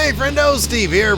Hey, friendo, Steve here.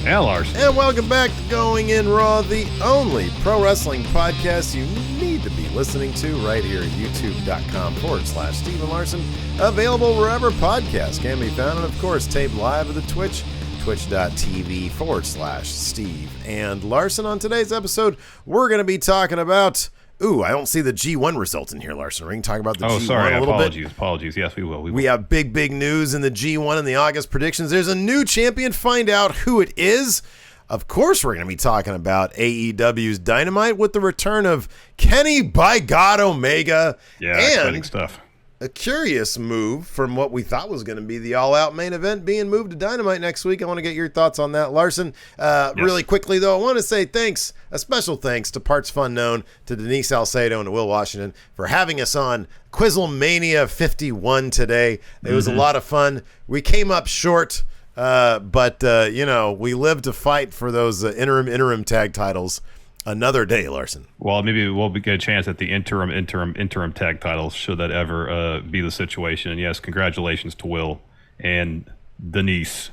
And Larson. And welcome back to Going In Raw, the only pro wrestling podcast you need to be listening to right here at youtube.com/Steve and Larson. Available wherever podcasts can be found. And, of course, taped live at the Twitch, twitch.tv/Steve and Larson. On today's episode, we're going to be talking about... Ooh, I don't see the G1 results in here, Larson. We can talk about the G1 a little bit. Apologies. Yes, we will. We have big news in the G1 and the August predictions. There's a new champion. Find out who it is. Of course, we're going to be talking about AEW's Dynamite with the return of Kenny by God Omega. Yeah, exciting stuff. A curious move from what we thought was going to be the all-out main event being moved to Dynamite next week. I want to get your thoughts on that, Larson. Yes. Really quickly, though, I want to say thanks, a special thanks to Parts Fun Known, to Denise Salcedo, and to Will Washington for having us on Quizzlemania 51 today. It was a lot of fun. We came up short, but we live to fight for those interim tag titles. Another day, Larson. Well, maybe we'll get a chance at the interim tag titles, should that ever be the situation. And yes, congratulations to Will and Denise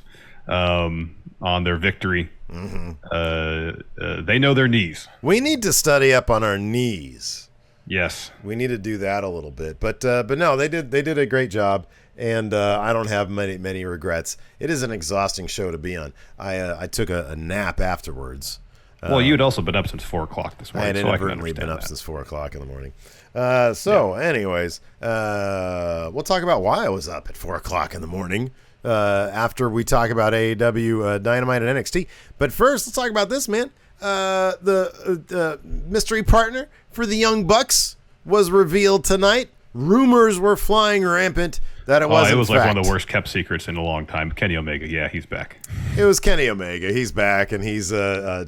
on their victory. Mm-hmm. They know their knees. We need to study up on our knees. Yes, we need to do that a little bit. But no, they did a great job, and I don't have many regrets. It is an exhausting show to be on. I took a nap afterwards. Well, you had also been up since 4 o'clock this morning. I had inadvertently been up since 4 o'clock in the morning. Anyways, we'll talk about why I was up at 4 o'clock in the morning after we talk about AEW, Dynamite, and NXT. But first, let's talk about this, man. The mystery partner for the Young Bucks was revealed tonight. Rumors were flying rampant that it was, it was like one of the worst kept secrets in a long time. Kenny Omega, yeah, he's back. It was Kenny Omega. He's back, and he's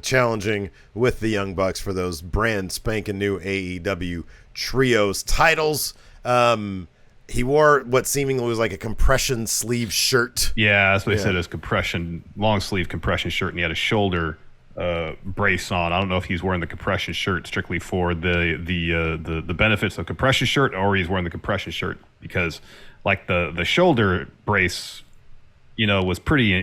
challenging with the Young Bucks for those brand spanking new AEW Trios titles. He wore what seemingly was like a compression sleeve shirt. Yeah, that's what they said. It was long sleeve compression shirt, and he had a shoulder brace on. I don't know if he's wearing the compression shirt strictly for the benefits of compression shirt, or he's wearing the compression shirt because like the shoulder brace, was pretty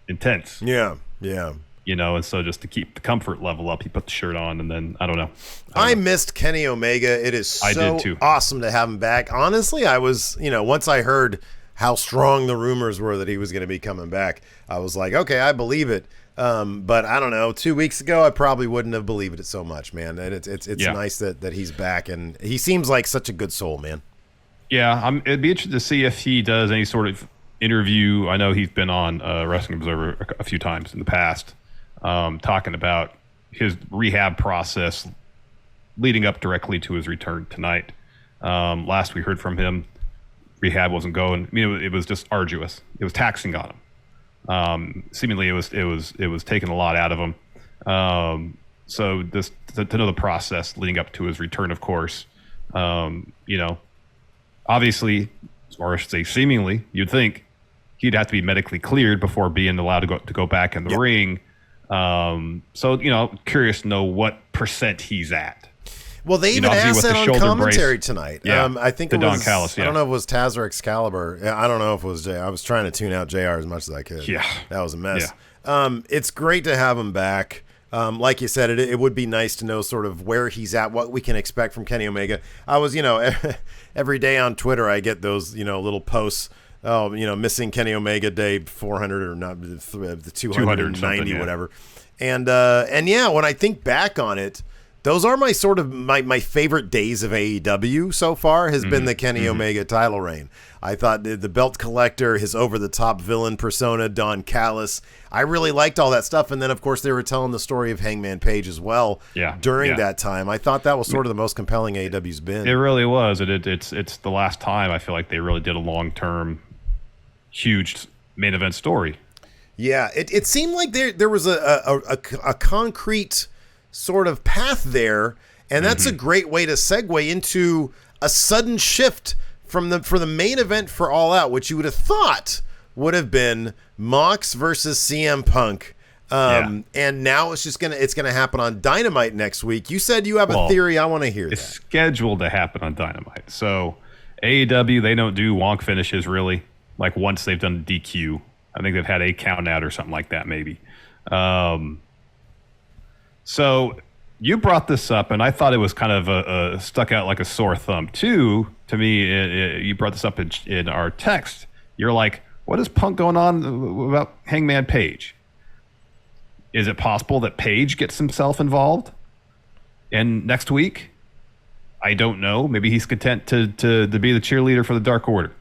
intense. Yeah. And so just to keep the comfort level up, he put the shirt on, and then I don't know. I missed Kenny Omega. It is so awesome to have him back. Honestly, I was, once I heard how strong the rumors were that he was going to be coming back, I was like, okay, I believe it. But I don't know. 2 weeks ago, I probably wouldn't have believed it so much, man. And it's nice that he's back, and he seems like such a good soul, man. Yeah, it'd be interesting to see if he does any sort of interview. I know he's been on Wrestling Observer a few times in the past, talking about his rehab process leading up directly to his return tonight. Last we heard from him, rehab wasn't going. I mean, it was just arduous. It was taxing on him. Seemingly, it was taking a lot out of him. So just to know the process leading up to his return, of course, obviously, or I should say, seemingly, you'd think he'd have to be medically cleared before being allowed to go back in the ring. So curious to know what percent he's at. Well, they even asked that on commentary tonight. Yeah, I think it was, Callis, I don't know if it was Taz or Excalibur. I don't know if it was Jay. I was trying to tune out JR as much as I could. Yeah. That was a mess. Yeah. It's great to have him back. Like you said, it would be nice to know sort of where he's at, what we can expect from Kenny Omega. I was, every day on Twitter, I get those, little posts. Oh, missing Kenny Omega day 400 or not, the 290, whatever. And yeah, when I think back on it, those are my sort of my favorite days of AEW so far has been the Kenny Omega title reign. I thought the belt collector, his over-the-top villain persona, Don Callis, I really liked all that stuff. And then, of course, they were telling the story of Hangman Page as well during that time. I thought that was sort of the most compelling AEW's been. It really was. It's the last time I feel like they really did a long-term, huge main event story. Yeah, it seemed like there was a concrete sort of path there, and that's a great way to segue into a sudden shift for the main event for All Out, which you would have thought would have been Mox versus CM Punk. And now it's gonna happen on Dynamite next week. You said you have a theory. I want to hear it's scheduled to happen on Dynamite. So AEW, they don't do wonk finishes really. Like once they've done DQ, I think they've had a count out or something like that, maybe. So you brought this up, and I thought it was kind of a stuck out like a sore thumb too. To me, you brought this up in our text. You're like, what is Punk going on about Hangman Page? Is it possible that Page gets himself involved in next week? I don't know. Maybe he's content to be the cheerleader for the Dark Order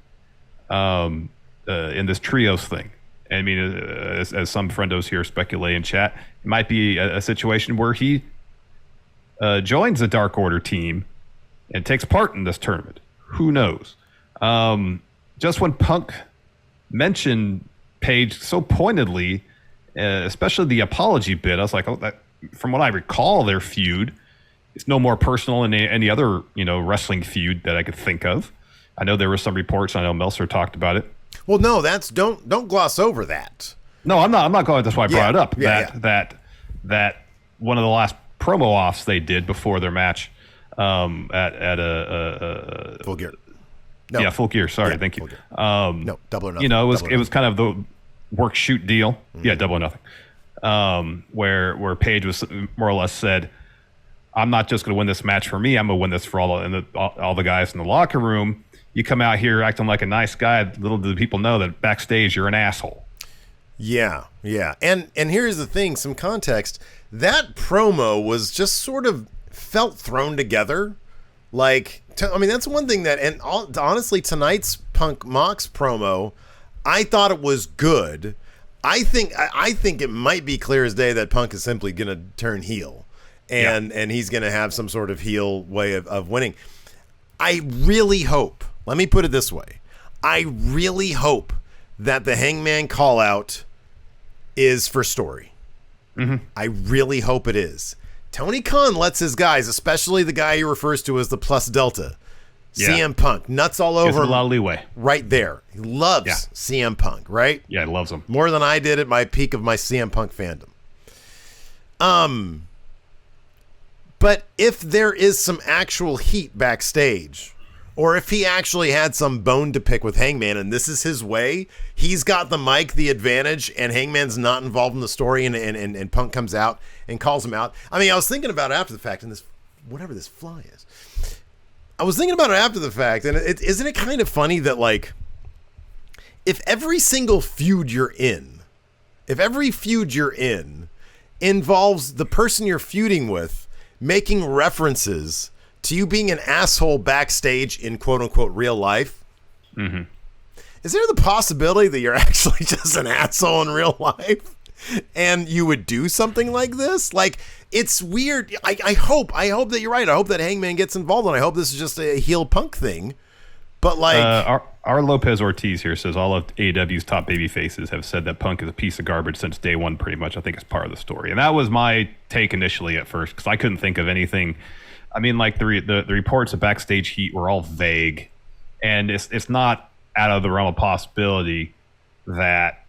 in this trios thing. I mean, as some friendos here speculate in chat, it might be a situation where he joins the Dark Order team and takes part in this tournament. Who knows? Just when Punk mentioned Page so pointedly, especially the apology bit, I was like, oh, that, from what I recall, their feud is no more personal than any other, wrestling feud that I could think of. I know there were some reports. I know Meltzer talked about it. Well, no, don't gloss over that. No, I'm not going. That's why I brought it up. That one of the last promo offs they did before their match at a Full Gear. No. Yeah, Full Gear. Sorry, thank you. No, Double or Nothing. It was kind of the work shoot deal. Mm-hmm. Yeah, Double or Nothing. Where Page was more or less said, "I'm not just going to win this match for me. I'm going to win this for all the guys in the locker room. You come out here acting like a nice guy. Little do the people know that backstage you're an asshole." Yeah. And here's the thing, some context. That promo was just sort of felt thrown together. Like, that's one thing that, and honestly, tonight's Punk Mox promo, I thought it was good. I think it might be clear as day that Punk is simply going to turn heel. And he's going to have some sort of heel way of winning. I really hope, let me put it this way. I really hope that the Hangman call out is for story. Mm-hmm. I really hope it is. Tony Khan lets his guys, especially the guy he refers to as the Plus Delta, CM Punk, nuts all over him. A lot of leeway. Right there. He loves CM Punk, right? Yeah, he loves him. More than I did at my peak of my CM Punk fandom. But if there is some actual heat backstage, or if he actually had some bone to pick with Hangman and this is his way, he's got the mic, the advantage, and Hangman's not involved in the story, and Punk comes out and calls him out. I was thinking about it after the fact, and this, whatever this fly is, I was thinking about it after the fact, and isn't it kind of funny that, like, if every single feud you're in involves the person you're feuding with making references to you being an asshole backstage in quote-unquote real life, mm-hmm. Is there the possibility that you're actually just an asshole in real life and you would do something like this? Like, it's weird. I hope that you're right. I hope that Hangman gets involved, and I hope this is just a heel Punk thing. But, like... Our Lopez Ortiz here says all of AEW's top baby faces have said that Punk is a piece of garbage since day one, pretty much. I think it's part of the story. And that was my take initially at first, because I couldn't think of anything... like the reports of backstage heat were all vague, and it's not out of the realm of possibility that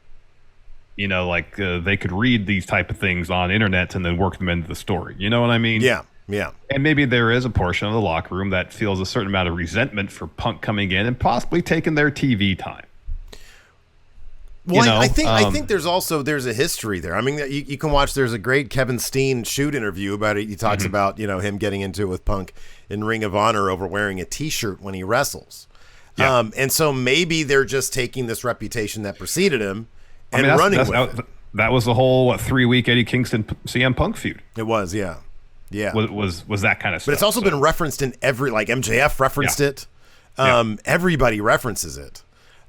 they could read these type of things on internet and then work them into the story. You know what I mean? Yeah. And maybe there is a portion of the locker room that feels a certain amount of resentment for Punk coming in and possibly taking their TV time. Well, I think there's a history there. You can watch. There's a great Kevin Steen shoot interview about it. He talks mm-hmm. about him getting into it with Punk in Ring of Honor over wearing a T-shirt when he wrestles. Yeah. And so maybe they're just taking this reputation that preceded him and running with it. That was the whole 3-week Eddie Kingston CM Punk feud. It was, yeah. Was that kind of stuff. But it's also been referenced in every, like MJF referenced it. Everybody references it.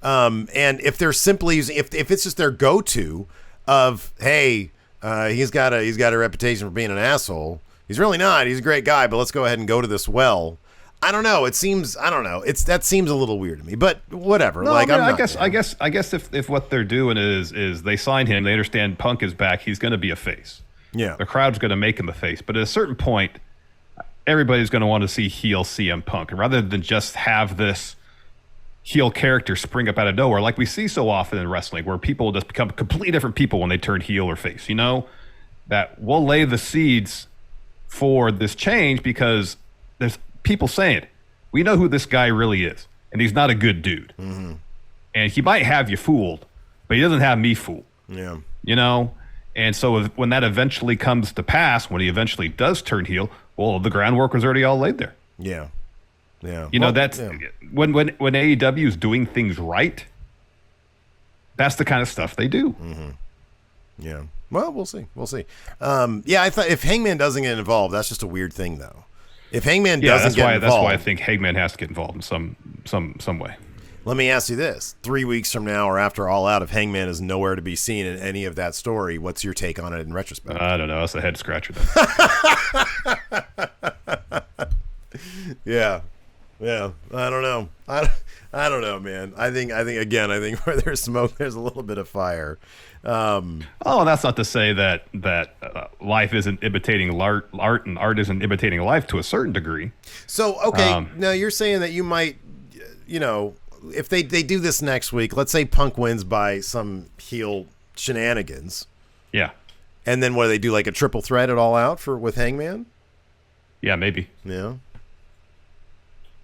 And if they're simply using, if it's just their go-to of, hey, he's got a reputation for being an asshole. He's really not. He's a great guy, but let's go ahead and go to this well. I don't know. That seems a little weird to me, but whatever. No, I guess if what they're doing is they sign him, they understand Punk is back, he's going to be a face. Yeah. The crowd's going to make him a face, but at a certain point, everybody's going to want to see heel CM Punk, and rather than just have this heel character spring up out of nowhere, like we see so often in wrestling, where people will just become completely different people when they turn heel or face. That we'll lay the seeds for this change because there's people saying, we know who this guy really is, and he's not a good dude. Mm-hmm. And he might have you fooled, but he doesn't have me fooled. Yeah. You know? And so when that eventually comes to pass, when he eventually does turn heel, well, the groundwork was already all laid there. Yeah. Yeah. You know, that's when AEW is doing things right, that's the kind of stuff they do. Mm-hmm. Yeah. Well, we'll see. We'll see. Yeah, I thought if Hangman doesn't get involved, that's just a weird thing, though. If Hangman doesn't get involved, that's why I think Hangman has to get involved in some way. Let me ask you this: 3 weeks from now, or after All Out, if Hangman is nowhere to be seen in any of that story, what's your take on it in retrospect? I don't know. That's a head scratcher. Yeah. I don't know. I don't know, man. I think where there's smoke, there's a little bit of fire. And that's not to say that life isn't imitating art and art isn't imitating life to a certain degree. So, okay, now you're saying that you might, if they do this next week, let's say Punk wins by some heel shenanigans. Yeah. And then what do they do, like a triple threat at All Out with Hangman? Yeah, maybe. Yeah.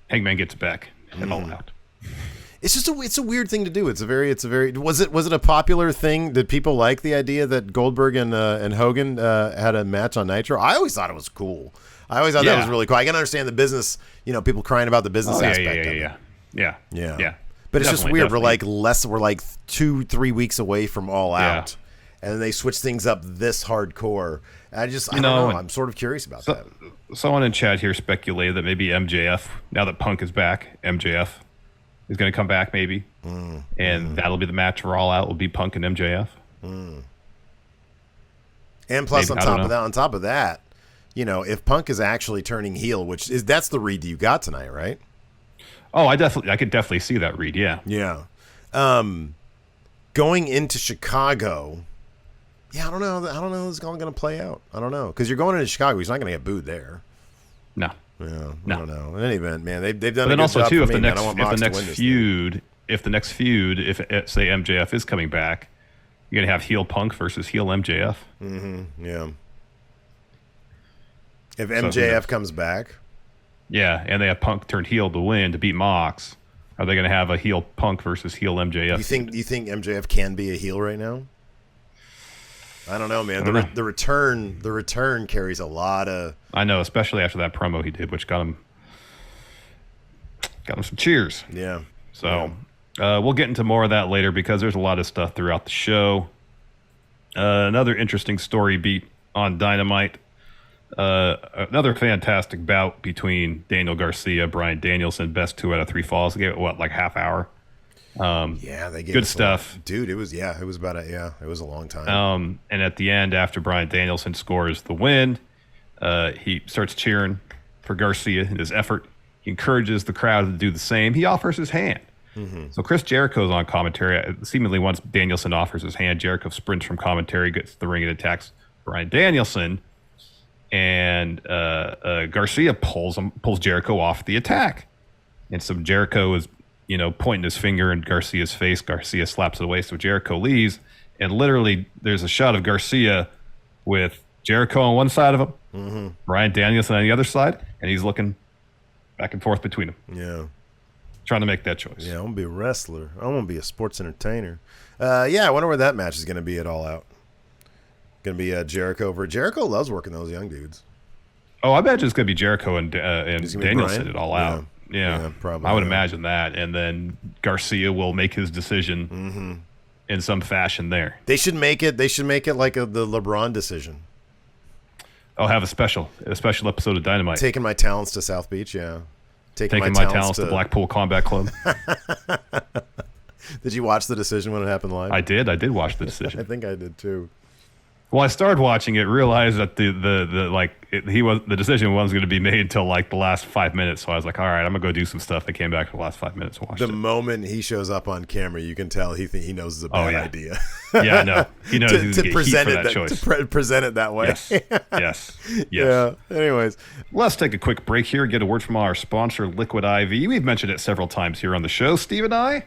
Hangman gets back at All Out. It's just it's a weird thing to do. It's a very was it a popular thing? Did people like the idea that Goldberg and Hogan had a match on Nitro? I always thought it was cool. I always thought that was really cool. I can understand the business, people crying about the business aspect of it. Yeah. But it's just weird. Definitely. We're like 2-3 weeks away from All Out, and they switch things up this hardcore. I don't know. I'm sort of curious about that. Someone in chat here speculated that maybe MJF, now that Punk is back, MJF is going to come back maybe, and that'll be the match for All Out. Will be Punk and MJF. And plus, maybe, on top of that, if Punk is actually turning heel, that's the read you got tonight, right? Oh, I could definitely see that read. Yeah. Yeah. Going into Chicago. Yeah, I don't know how this is all going to play out. I don't know. Because you're going into Chicago. He's not going to get booed there. No. Yeah, I don't know. In any event, man, they've done a good job. But then also, too, if the next feud, if say MJF is coming back, you're going to have heel Punk versus heel MJF. Mm-hmm. Yeah. If MJF comes back. Yeah, and they have Punk turned heel to win, to beat Mox, are they going to have a heel Punk versus heel MJF? You think MJF can be a heel right now? I don't know, man. The return carries a lot of. I know, especially after that promo he did, which got him some cheers. Yeah. So we'll get into more of that later because there's a lot of stuff throughout the show. Another interesting story beat on Dynamite. Another fantastic bout between Daniel Garcia, Bryan Danielson, best 2 out of 3 falls. They gave it like half hour. They gave good stuff, dude. It was a long time. And at the end, after Bryan Danielson scores the win, he starts cheering for Garcia in his effort. He encourages the crowd to do the same. He offers his hand. Mm-hmm. So Chris Jericho's on commentary. Seemingly, once Danielson offers his hand, Jericho sprints from commentary, gets to the ring, and attacks Bryan Danielson. And Garcia pulls Jericho off the attack. And so Jericho is, pointing his finger in Garcia's face. Garcia slaps it away, so Jericho leaves. And literally, there's a shot of Garcia with Jericho on one side of him, Bryan Danielson on the other side, and he's looking back and forth between them. Yeah. Trying to make that choice. Yeah, I'm going to be a wrestler. I'm going to be a sports entertainer. I wonder where that match is going to be at All Out. Going to be Jericho over. Jericho loves working those young dudes. Oh, I imagine it's going to be Jericho and Danielson at All Out. Yeah, probably. I would imagine that. And then Garcia will make his decision in some fashion there. They should make it like the LeBron decision. I'll have a special episode of Dynamite. Taking my talents to South Beach, yeah. Taking my talents to Blackpool Combat Club. Did you watch the decision when it happened live? I did watch the decision. I think I did too. Well, I started watching it, realized that the decision wasn't going to be made until like the last 5 minutes. So I was like, all right, I'm gonna go do some stuff. I came back for the last 5 minutes and watched it. The moment he shows up on camera, you can tell he knows it's a bad idea. Yeah, I know. He knows he's going to present it that choice. To present it that way. Yes. Yeah. Anyways, let's take a quick break here and get a word from our sponsor, Liquid IV. We've mentioned it several times here on the show. Steve and I,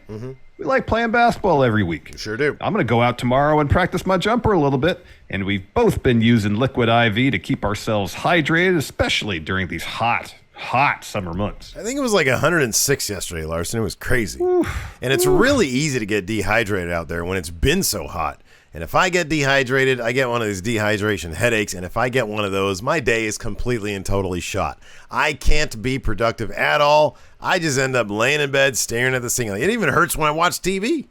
we like playing basketball every week. Sure do. I'm going to go out tomorrow and practice my jumper a little bit. And we've both been using Liquid IV to keep ourselves hydrated, especially during these hot hot summer months. I think it was like 106 yesterday, Larson. It was crazy. And it's really easy to get dehydrated out there when it's been so hot. And if I get dehydrated, I get one of these dehydration headaches. And if I get one of those, my day is completely and totally shot. I can't be productive at all. I just end up laying in bed, staring at the ceiling. It even hurts when I watch TV.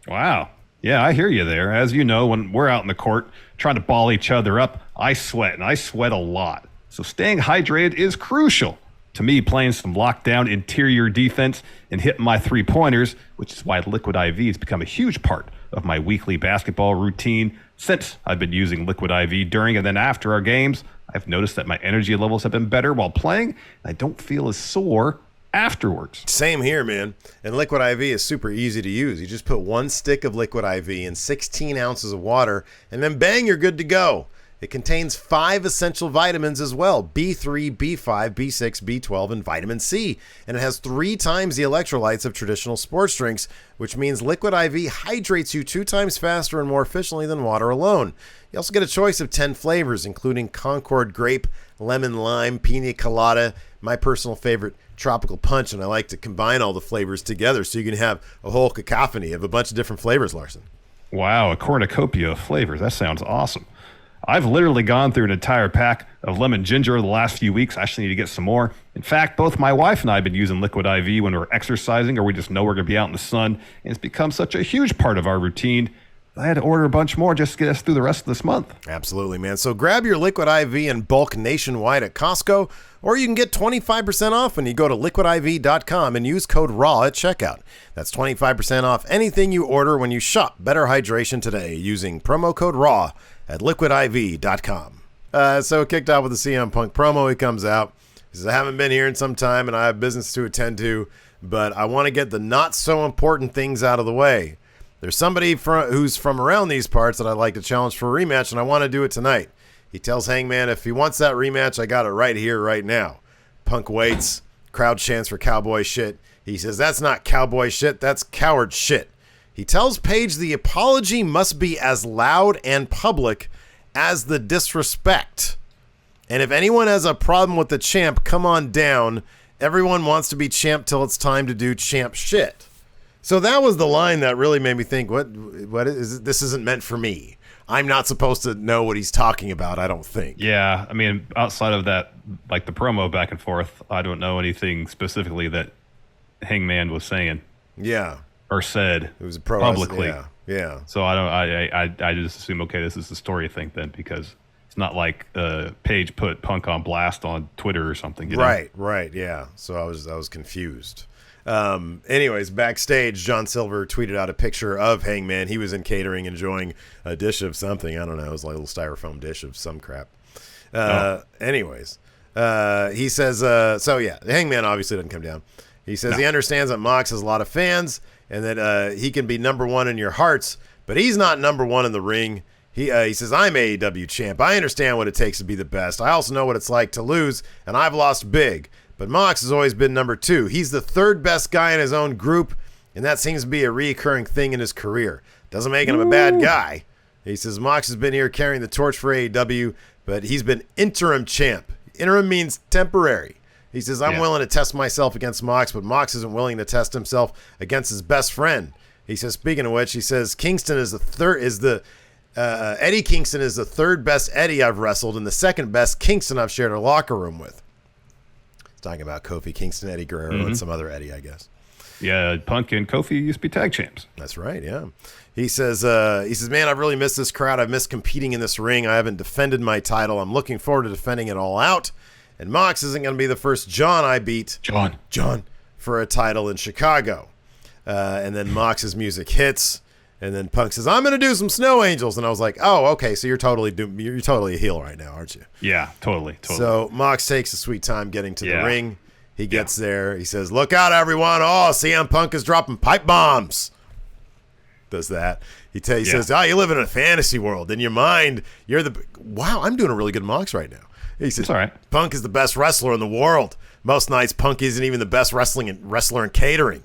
Wow. Yeah, I hear you there. As you know, when we're out in the court trying to ball each other up, I sweat, and I sweat a lot. So staying hydrated is crucial. To me, playing some lockdown interior defense and hitting my three-pointers, which is why Liquid IV has become a huge part of my weekly basketball routine. Since I've been using Liquid IV during and then after our games, I've noticed that my energy levels have been better while playing, and I don't feel as sore afterwards. Same here, man. And Liquid IV is super easy to use. You just put 1 stick of Liquid IV in 16 ounces of water, and then bang, you're good to go. It contains 5 essential vitamins as well: B3, B5, B6, B12, and vitamin C. And it has 3 times the electrolytes of traditional sports drinks, which means Liquid IV hydrates you 2 times faster and more efficiently than water alone. You also get a choice of 10 flavors, including Concord grape, lemon lime, pina colada, my personal favorite, tropical punch, and I like to combine all the flavors together so you can have a whole cacophony of a bunch of different flavors, Larson. Wow, a cornucopia of flavors. That sounds awesome. I've literally gone through an entire pack of lemon ginger the last few weeks. I actually need to get some more. In fact, both my wife and I have been using Liquid IV when we're exercising or we just know we're going to be out in the sun, and it's become such a huge part of our routine. I had to order a bunch more just to get us through the rest of this month. Absolutely, man. So grab your Liquid IV in bulk nationwide at Costco, or you can get 25% off when you go to liquidiv.com and use code RAW at checkout. That's 25% off anything you order when you shop Better Hydration today using promo code RAW at liquidiv.com. So kicked off with the CM Punk promo. He comes out. He says, I haven't been here in some time and I have business to attend to, but I want to get the not so important things out of the way. There's somebody who's from around these parts that I'd like to challenge for a rematch, and I want to do it tonight. He tells Hangman if he wants that rematch, I got it right here, right now. Punk waits. Crowd chants for cowboy shit. He says, that's not cowboy shit, that's coward shit. He tells Paige the apology must be as loud and public as the disrespect. And if anyone has a problem with the champ, come on down. Everyone wants to be champ till it's time to do champ shit. So that was the line that really made me think, what is this? Isn't meant for me. I'm not supposed to know what he's talking about, I don't think. Yeah, I mean, outside of that, like the promo back and forth, I don't know anything specifically that Hangman was saying. Yeah. Or said it was publicly. Yeah. So I just assume, okay, this is the story thing then, because it's not like Paige put Punk on blast on Twitter or something. You know? Right, yeah. So I was confused. Anyways, backstage, John Silver tweeted out a picture of Hangman. He was in catering enjoying a dish of something. I don't know. It was like a little styrofoam dish of some crap. Anyways, he says, so yeah, Hangman obviously doesn't come down. He says he understands that Mox has a lot of fans and that he can be number one in your hearts, but he's not number one in the ring. He says, I'm AEW champ. I understand what it takes to be the best. I also know what it's like to lose, and I've lost big. But Mox has always been number 2. He's the 3rd best guy in his own group, and that seems to be a recurring thing in his career. Doesn't make him a bad guy. He says Mox has been here carrying the torch for AEW, but he's been interim champ. Interim means temporary. He says, I'm willing to test myself against Mox, but Mox isn't willing to test himself against his best friend. He says, speaking of which, he says Kingston is Eddie Kingston is the 3rd best Eddie I've wrestled and the 2nd best Kingston I've shared a locker room with. Talking about Kofi Kingston, Eddie Guerrero, and some other Eddie, I guess. Yeah, Punk and Kofi used to be tag champs. That's right, yeah. He says, man, I've really missed this crowd. I've missed competing in this ring. I haven't defended my title. I'm looking forward to defending it all out. And Mox isn't going to be the first John I beat. John, for a title in Chicago. And then Mox's music hits. And then Punk says, I'm going to do some Snow Angels. And I was like, oh, okay, so you're totally a heel right now, aren't you? Yeah, totally. So Mox takes a sweet time getting to the ring. He gets there. He says, look out, everyone. Oh, CM Punk is dropping pipe bombs. Does that. He says, you live in a fantasy world. In your mind, you're the... Wow, I'm doing a really good Mox right now. He says, all right. Punk is the best wrestler in the world. Most nights, Punk isn't even the best wrestler in catering.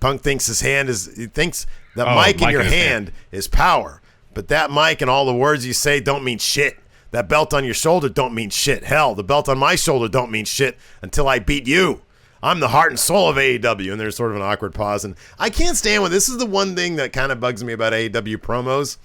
Punk thinks he thinks that mic in your hand is power. But that mic and all the words you say don't mean shit. That belt on your shoulder don't mean shit. Hell, the belt on my shoulder don't mean shit until I beat you. I'm the heart and soul of AEW. And there's sort of an awkward pause. And I can't stand when this is the one thing that kind of bugs me about AEW promos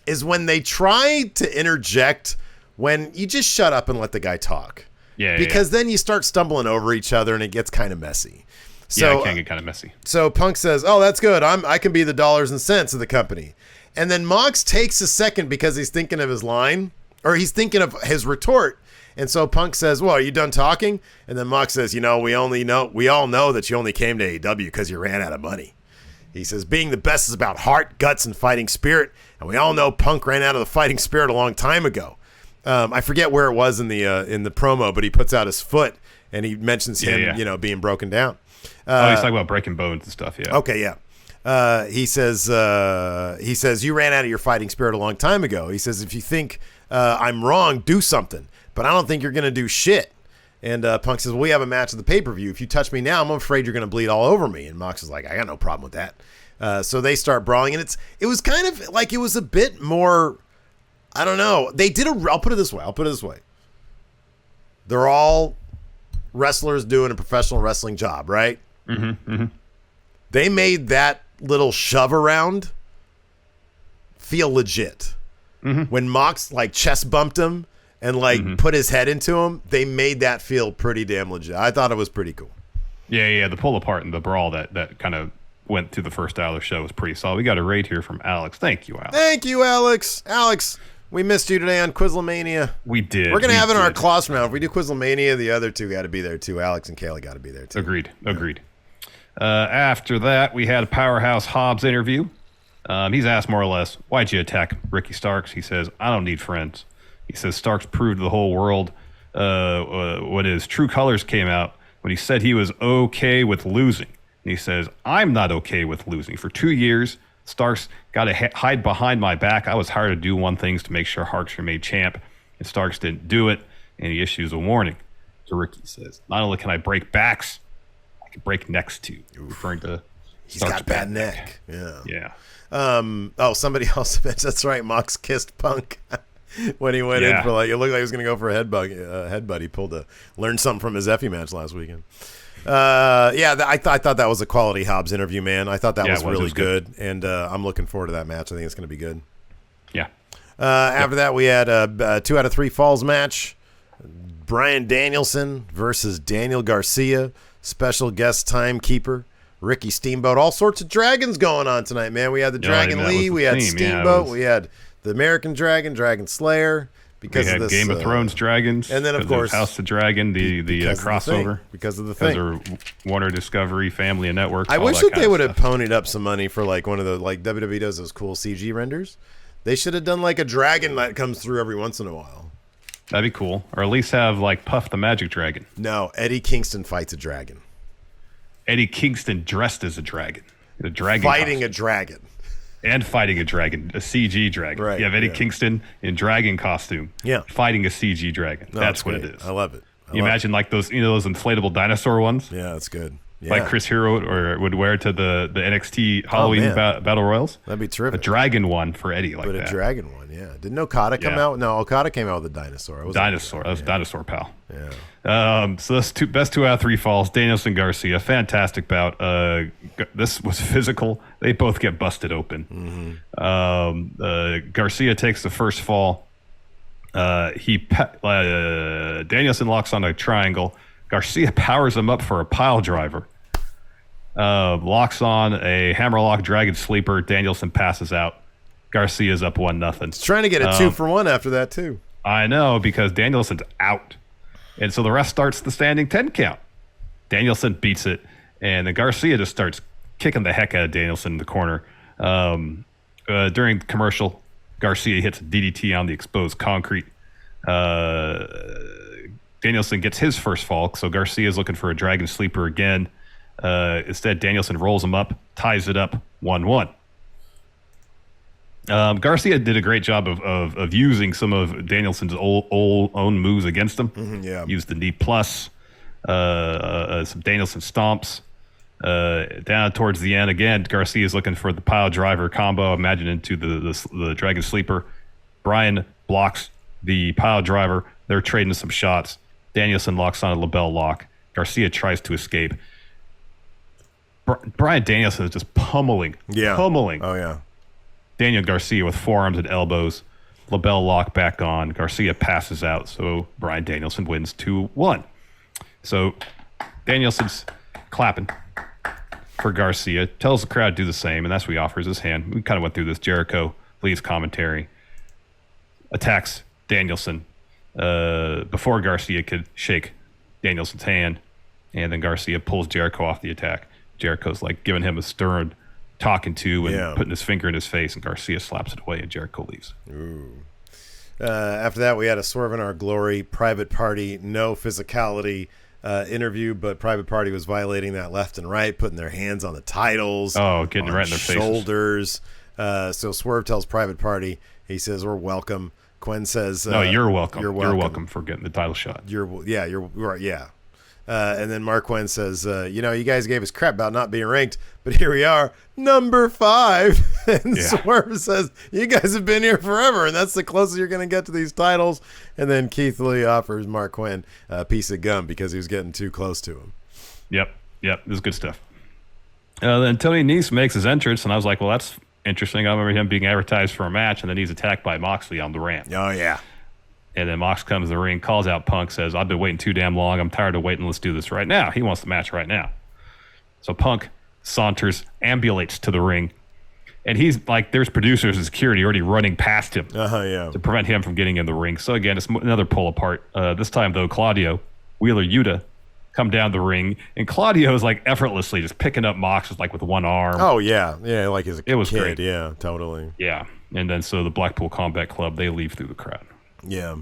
is when they try to interject when you just shut up and let the guy talk. Because then you start stumbling over each other and it gets kind of messy. So, it can get kind of messy. So Punk says, "Oh, that's good. I can be the dollars and cents of the company." And then Mox takes a second because he's thinking of his line, or he's thinking of his retort. And so Punk says, "Well, are you done talking?" And then Mox says, we all know that you only came to AEW because you ran out of money." He says, "Being the best is about heart, guts, and fighting spirit. And we all know Punk ran out of the fighting spirit a long time ago." I forget where it was in the promo, but he puts out his foot and he mentions him, being broken down. He's talking about breaking bones and stuff. Yeah. Okay. Yeah. He says, "You ran out of your fighting spirit a long time ago." He says, "If you think I'm wrong, do something. But I don't think you're going to do shit." And Punk says, "Well, we have a match at the pay-per-view. If you touch me now, I'm afraid you're going to bleed all over me." And Mox is like, "I got no problem with that." So they start brawling, and it was kind of like it was a bit more, I don't know. I'll put it this way. They're all wrestlers doing a professional wrestling job, right? Mm-hmm. Mm-hmm. They made that little shove around feel legit. Mm-hmm. When Mox chest bumped him and put his head into him, they made that feel pretty damn legit. I thought it was pretty cool. Yeah. The pull apart and the brawl that kind of went through the first hour of the show was pretty solid. We got a raid here from Alex. Thank you, Alex. Thank you, Alex. Alex, we missed you today on Quizlemania. We did. We're going to have it in our class round. If we do Quizlemania, the other two got to be there too. Alex and Kayla got to be there too. Agreed. After that, we had a Powerhouse Hobbs interview. He's asked more or less, "Why'd you attack Ricky Starks?" He says, "I don't need friends." He says Starks proved to the whole world what his true colors came out when he said he was okay with losing. And he says, "I'm not okay with losing. For 2 years, Starks got to hide behind my back. I was hired to do one thing to make sure Harks remained champ, and Starks didn't do it, and he issues a warning." So Ricky says, "Not only can I break backs, I can break necks too," referring to He's Starks' got bad neck. Yeah. Yeah. Somebody else mentioned, that's right, Mox kissed Punk when he went in for it looked like he was going to go for a headbutt. He learned something from his Effie match last weekend. I thought that was a quality Hobbs interview, man. I thought that was really good. And I'm looking forward to that match. I think it's going to be good. Yeah. After that, we had a 2 out of 3 falls match. Bryan Danielson versus Daniel Garcia. Special guest timekeeper Ricky Steamboat. All sorts of dragons going on tonight, man. We had the Dragon Lee. We had Steamboat. We had the American Dragon, Dragon Slayer. Because we had of this, Game of Thrones dragons, and then of course House of Dragon, the crossover because of the thing. Because of Warner Discovery, Family and Network. I wish that they would have ponied up some money for one of the WWE does those cool CG renders. They should have done a dragon that comes through every once in a while. That'd be cool, or at least have Puff the Magic Dragon. No, Eddie Kingston fights a dragon. Eddie Kingston dressed as a dragon, a dragon fighting costume. A dragon. And fighting a dragon, a CG dragon. Right, you have Eddie Kingston in dragon costume, fighting a CG dragon. That's what it is. I love it. You imagine those inflatable dinosaur ones. Yeah, that's good. Yeah. Like Chris Hero would wear to the NXT Halloween Battle Royals. That'd be terrific. A dragon one for Eddie, like that. But a dragon one, yeah. Didn't Okada come out? No, Okada came out with a dinosaur. Dinosaur. That was Dinosaur Pal. Yeah. So that's best 2 out of 3 falls. Danielson Garcia, fantastic bout. This was physical. They both get busted open. Mm-hmm. Garcia takes the first fall. Danielson locks on a triangle. Garcia powers him up for a pile driver. Locks on a hammerlock dragon sleeper. Danielson passes out. Garcia's up 1-0. He's trying to get a 2-for-1 after that too. I know, because Danielson's out. And so the rest starts the standing 10 count. Danielson beats it, and then Garcia just starts kicking the heck out of Danielson in the corner. During the commercial, Garcia hits a DDT on the exposed concrete. Danielson gets his first fall, so Garcia is looking for a dragon sleeper again. Instead, Danielson rolls him up, ties it up 1-1. Garcia did a great job of using some of Danielson's own moves against him. Mm-hmm, Used the knee plus, some Danielson stomps. Down towards the end again, Garcia is looking for the pile driver combo. Imagine into the dragon sleeper. Bryan blocks the pile driver. They're trading some shots. Danielson locks on a label lock. Garcia tries to escape. Bryan Danielson is just pummeling. Oh, yeah. Daniel Garcia with forearms and elbows. Label lock back on. Garcia passes out, so Bryan Danielson wins 2-1. So Danielson's clapping for Garcia, tells the crowd to do the same, and that's what he offers his hand. We kind of went through this. Jericho leaves commentary, attacks Danielson before Garcia could shake Danielson's hand, and then Garcia pulls Jericho off the attack. Jericho's like giving him a stern talking to and putting his finger in his face, and Garcia slaps it away, and Jericho leaves. Ooh. After that, we had a Swerve in Our Glory private party, no physicality interview, but Private Party was violating that left and right, putting their hands on the titles. Oh, getting right in their shoulders. So Swerve tells Private Party, he says, "We're welcome." Quinn says, "No, you're welcome. You're welcome for getting the title shot." You're right. Yeah. And then Mark Quinn says, you guys gave us crap about not being ranked, but here we are, number 5. And Swerve says, you guys have been here forever, and that's the closest you're going to get to these titles. And then Keith Lee offers Mark Quinn a piece of gum because he was getting too close to him. Yep. This is good stuff. Then Tony Nese makes his entrance, and I was like, well, that's interesting. I remember him being advertised for a match, and then he's attacked by Moxley on the ramp. Oh, yeah. And then Mox comes to the ring, calls out Punk, says, I've been waiting too damn long. I'm tired of waiting. Let's do this right now. He wants the match right now. So Punk saunters, ambulates to the ring. And he's like, there's producers and security already running past him to prevent him from getting in the ring. So again, it's another pull apart. This time, though, Claudio, Wheeler Yuta, come down the ring. And Claudio is like effortlessly just picking up Mox like with one arm. Oh, yeah. Yeah, like as a kid. It was great. Yeah, totally. Yeah. And then so the Blackpool Combat Club, they leave through the crowd. Yeah.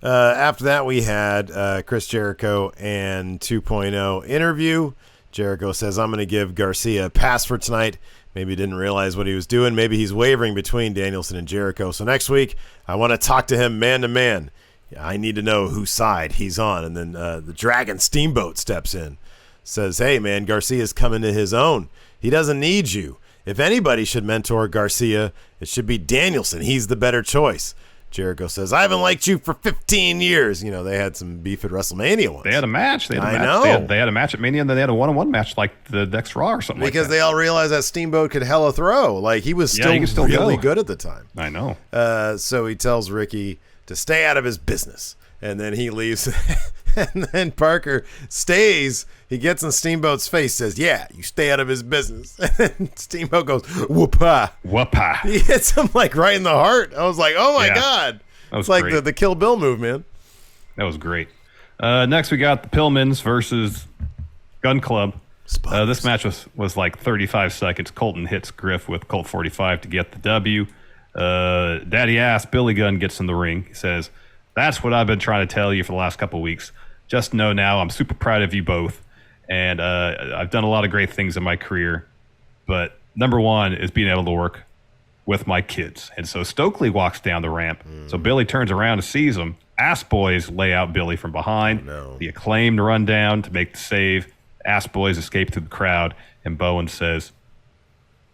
After that, we had Chris Jericho and 2.0 interview. Jericho says, I'm going to give Garcia a pass for tonight. Maybe he didn't realize what he was doing. Maybe he's wavering between Danielson and Jericho. So next week, I want to talk to him man to man. I need to know whose side he's on. And then the Dragon Steamboat steps in. Says, hey, man, Garcia's coming to his own. He doesn't need you. If anybody should mentor Garcia, it should be Danielson. He's the better choice. Jericho says, I haven't liked you for 15 years. They had some beef at WrestleMania once. They had a match. They had a match at Mania, and then they had a one-on-one match like the next Raw or something because they all realized that Steamboat could hella throw. Like, he was still really good at the time. I know. So he tells Ricky to stay out of his business. And then he leaves. And then Parker stays. He gets in Steamboat's face, says, yeah, you stay out of his business. And Steamboat goes, whoop-ah. Whoop-ah. He hits him like right in the heart. I was like, oh my God. It's like the Kill Bill move, man. That was great. Next, we got the Pillmans versus Gun Club. This match was like 35 seconds. Colton hits Griff with Colt 45 to get the W. Daddy Ass, Billy Gunn gets in the ring. He says, that's what I've been trying to tell you for the last couple of weeks. Just know now I'm super proud of you both. And I've done a lot of great things in my career. But number one is being able to work with my kids. And so Stokely walks down the ramp. So Billy turns around and sees him. Ass Boys lay out Billy from behind. The Acclaimed run down to make the save. Ass Boys escape through the crowd. And Bowen says,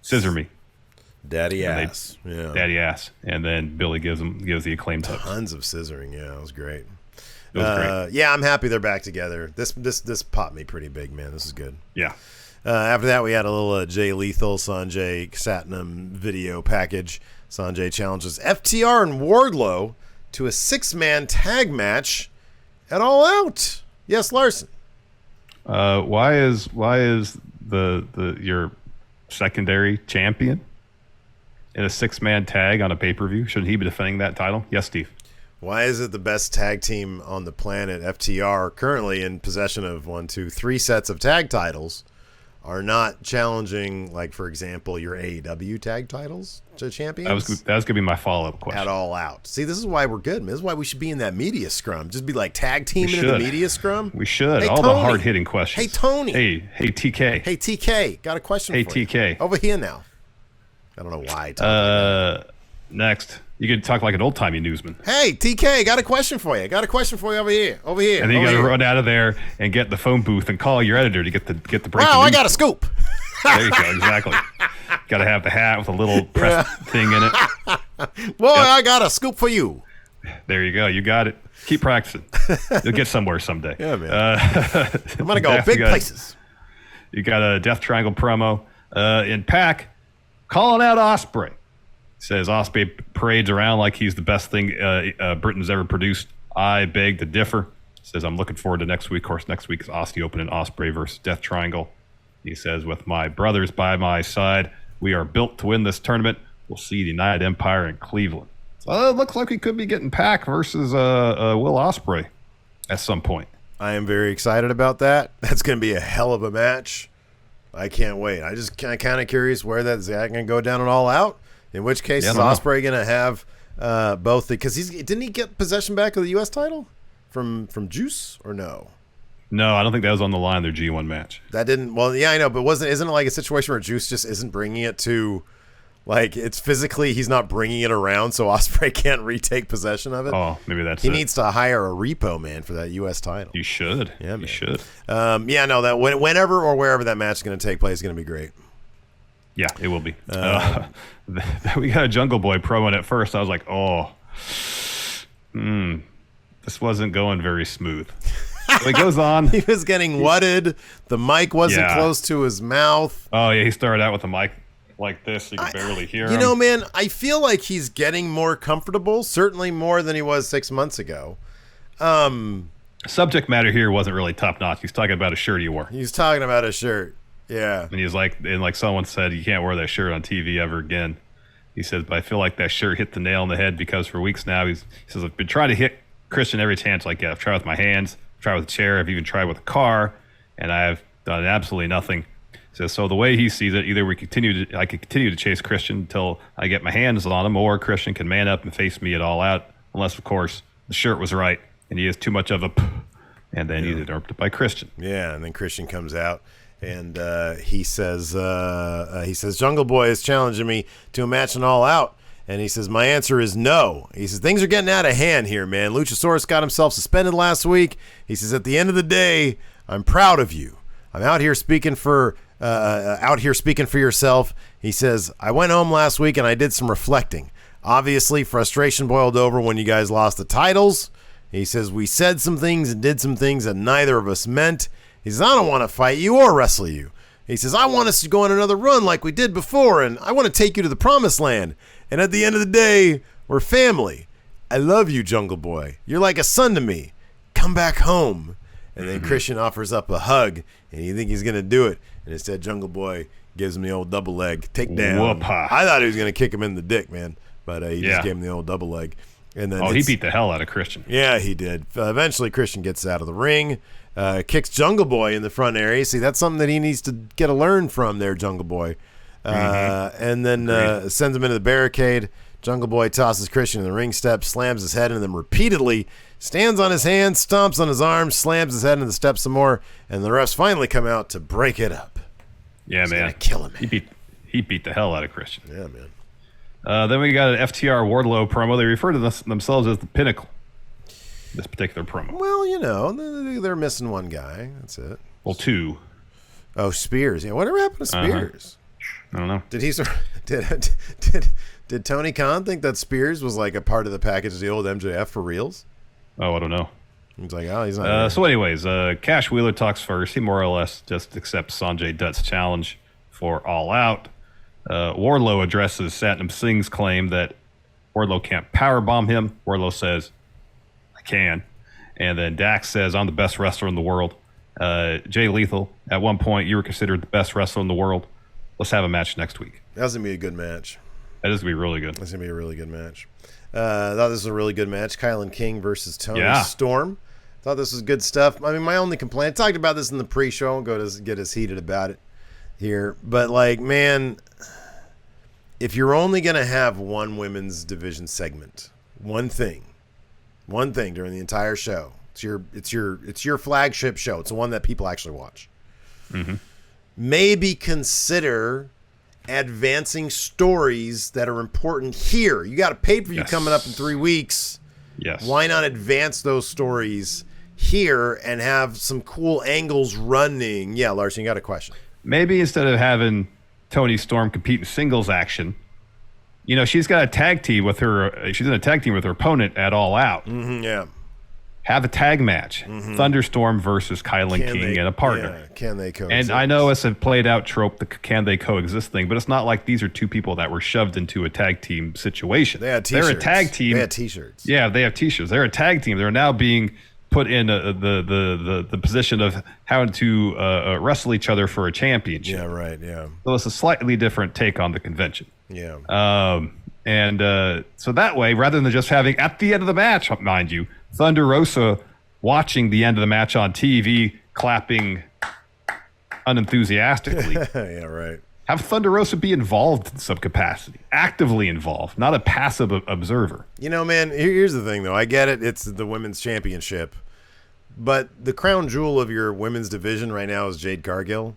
scissor me. Daddy Ass. Daddy Ass. And then Billy gives the Acclaimed touch. Tons of scissoring. Yeah, it was great. It was great. Yeah, I'm happy they're back together. This popped me pretty big, man. This is good. Yeah. After that, we had a little Jay Lethal, Sanjay Satnam video package. Sanjay challenges FTR and Wardlow to a 6-man tag match at All Out. Yes, Larson. Why is your secondary champion in a 6-man tag on a pay-per-view? Shouldn't he be defending that title? Yes, Steve. Why is it the best tag team on the planet, FTR, currently in possession of 3 sets of tag titles, are not challenging, like, for example, your AEW tag titles to champions? That was going to be my follow-up question. At All Out. See, this is why we're good, man. This is why we should be in that media scrum. Just be like tag teaming in the media scrum. We should. Hey, all Tony. The hard-hitting questions. Hey, Tony. Hey, TK. Hey, TK. Got a question for you. Hey, TK. Over here now. I don't know why. Next. You can talk like an old-timey newsman. Hey, TK, got a question for you. over here. Over here. And then you got to run out of there and get the phone booth and call your editor to get the breaking news. I got a scoop. There you go. Exactly. Got to have the hat with a little press thing in it. Boy, I got a scoop for you. There you go. You got it. Keep practicing. You'll get somewhere someday. Yeah, man. I'm going to go big places. You got a Death Triangle promo in Pac calling out Ospreay. Says Ospreay parades around like he's the best thing Britain's ever produced. I beg to differ. Says I'm looking forward to next week. Of course, next week is Aussie opening Ospreay versus Death Triangle. He says, with my brothers by my side, we are built to win this tournament. We'll see the United Empire in Cleveland. So it looks like we could be getting Pac versus Will Ospreay at some point. I am very excited about that. That's going to be a hell of a match. I can't wait. I just kind of curious where that's going to go down and All Out. In which case, is Ospreay going to have both? Because didn't he get possession back of the U.S. title from Juice or no? No, I don't think that was on the line. Their G1 match. That didn't. Well, yeah, I know, but isn't it like a situation where Juice just isn't bringing it to, like, it's physically he's not bringing it around, so Ospreay can't retake possession of it. Oh, maybe that's he needs to hire a repo man for that U.S. title. You should. Yeah, man. You should. Yeah, no, that whenever or wherever that match is going to take place is going to be great. Yeah, it will be. We got a Jungle Boy promo, and at first I was like, this wasn't going very smooth. So it goes on. He was getting wutted. The mic wasn't close to his mouth. Oh, yeah, he started out with the mic like this. You could barely hear him. You know, man, I feel like he's getting more comfortable, certainly more than he was 6 months ago. Subject matter here wasn't really top-notch. He's talking about a shirt he wore. He's talking about a shirt. Yeah. And he's like, someone said, you can't wear that shirt on TV ever again. He says, but I feel like that shirt hit the nail on the head because for weeks now, he says, I've been trying to hit Christian every chance I get. I've tried with my hands, I've tried with a chair, I've even tried with a car, and I've done absolutely nothing. He says, so the way he sees it, either I can continue to chase Christian until I get my hands on him, or Christian can man up and face me at All Out, unless, of course, the shirt was right, and he is too much of a and then he's interrupted by Christian. Yeah, and then Christian comes out. And he says, Jungle Boy is challenging me to a match and All Out. And he says, my answer is no. He says, things are getting out of hand here, man. Luchasaurus got himself suspended last week. He says, at the end of the day, I'm proud of you. I'm out here speaking for yourself. He says, I went home last week and I did some reflecting. Obviously, frustration boiled over when you guys lost the titles. He says, we said some things and did some things that neither of us meant. He says, I don't want to fight you or wrestle you. He says, I want us to go on another run like we did before, and I want to take you to the promised land. And at the end of the day, we're family. I love you, Jungle Boy. You're like a son to me. Come back home. And then Christian offers up a hug, and you think he's going to do it. And instead, Jungle Boy gives him the old double leg takedown. Whoop-ha. I thought he was going to kick him in the dick, man. But he just gave him the old double leg. And then he beat the hell out of Christian. Yeah, he did. Eventually, Christian gets out of the ring. Kicks Jungle Boy in the front area. See, that's something that he needs to get a learn from there, Jungle Boy. And then sends him into the barricade. Jungle Boy tosses Christian in the ring steps, slams his head into them repeatedly, stands on his hands, stomps on his arms, slams his head into the steps some more, and the refs finally come out to break it up. Yeah, He's man. gonna kill him. He beat the hell out of Christian. Yeah, man. Then we got an FTR Wardlow promo. They refer to themselves as the Pinnacle. This particular promo. Well, you know, they're missing one guy. That's it. Well, two. Oh, Spears. Yeah, whatever happened to Spears? I don't know. Did Tony Khan think that Spears was like a part of the package deal with MJF for reals? Oh, I don't know. He's like, oh, he's not. So, anyways, Cash Wheeler talks first. He more or less just accepts Sanjay Dutt's challenge for All Out. Wardlow addresses Satnam Singh's claim that Wardlow can't powerbomb him. Wardlow says, I can. And then Dax says, I'm the best wrestler in the world. Jay Lethal, at one point, you were considered the best wrestler in the world. Let's have a match next week. That's going to be a good match. That is going to be really good. That's going to be a really good match. I thought this was a really good match. Kylan King versus Tony Storm. Thought this was good stuff. I mean, my only complaint, I talked about this in the pre-show. I won't go to get as heated about it here. But, like, man, if you're only going to have one women's division segment, one thing during the entire show, it's your flagship show. It's the one that people actually watch. Mm-hmm. Maybe consider advancing stories that are important here. You got a pay-per-view coming up in 3 weeks. Yes. Why not advance those stories here and have some cool angles running? Yeah, Larson, you got a question. Maybe instead of having Tony Storm compete in singles action, she's got a tag team with her. She's in a tag team with her opponent at All Out. Yeah. Have a tag match. Thunderstorm versus Kylan King and a partner. Yeah. Can they coexist? And I know it's a played out trope, the can they coexist thing, but it's not like these are two people that were shoved into a tag team situation. They had t-shirts. They're a tag team. They had t-shirts. Yeah, they have t-shirts. They're a tag team. They're now being put in the position of having to wrestle each other for a championship. Yeah, right, yeah. So it's a slightly different take on the convention. Yeah. So that way, rather than just having, at the end of the match, mind you, Thunder Rosa watching the end of the match on TV, clapping unenthusiastically. Yeah, right. Have Thunder Rosa be involved in some capacity, actively involved, not a passive observer. Man, here's the thing, though. I get it. It's the women's championship. But the crown jewel of your women's division right now is Jade Cargill.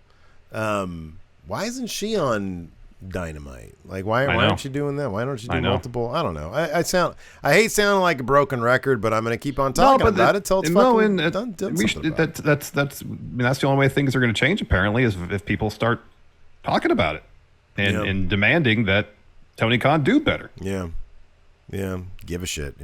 Why isn't she on Dynamite? Like, why aren't you doing that? Why don't you do multiple? I don't know. I hate sounding like a broken record, but I'm going to keep on talking about it till it's fucking done. That's the only way things are going to change. Apparently, is if people start talking about it and demanding that Tony Khan do better. Yeah. Give a shit.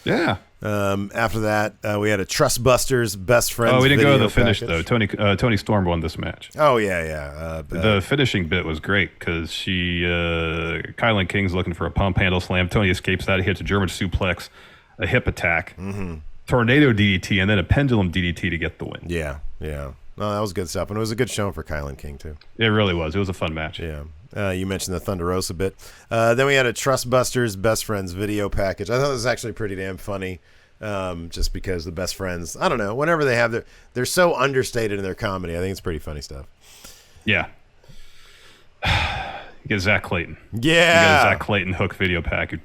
Yeah. After that, we had a Trust Busters Best Friends. Oh, we didn't go to the package. finish though. Tony Storm won this match. Oh yeah. The finishing bit was great because Kylan King's looking for a pump handle slam. Tony escapes that. He hits a German suplex, a hip attack, tornado DDT, and then a pendulum DDT to get the win. Yeah. No, that was good stuff, and it was a good show for Kylan King too. It really was. It was a fun match. Yeah. You mentioned the Thunder Rosa bit. Then we had a Trust Busters Best Friends video package. I thought it was actually pretty damn funny, just because the Best Friends, I don't know, whenever they have they're so understated in their comedy. I think it's pretty funny stuff. Yeah. You get Zach Clayton. Yeah. You get a Zach Clayton hook video package.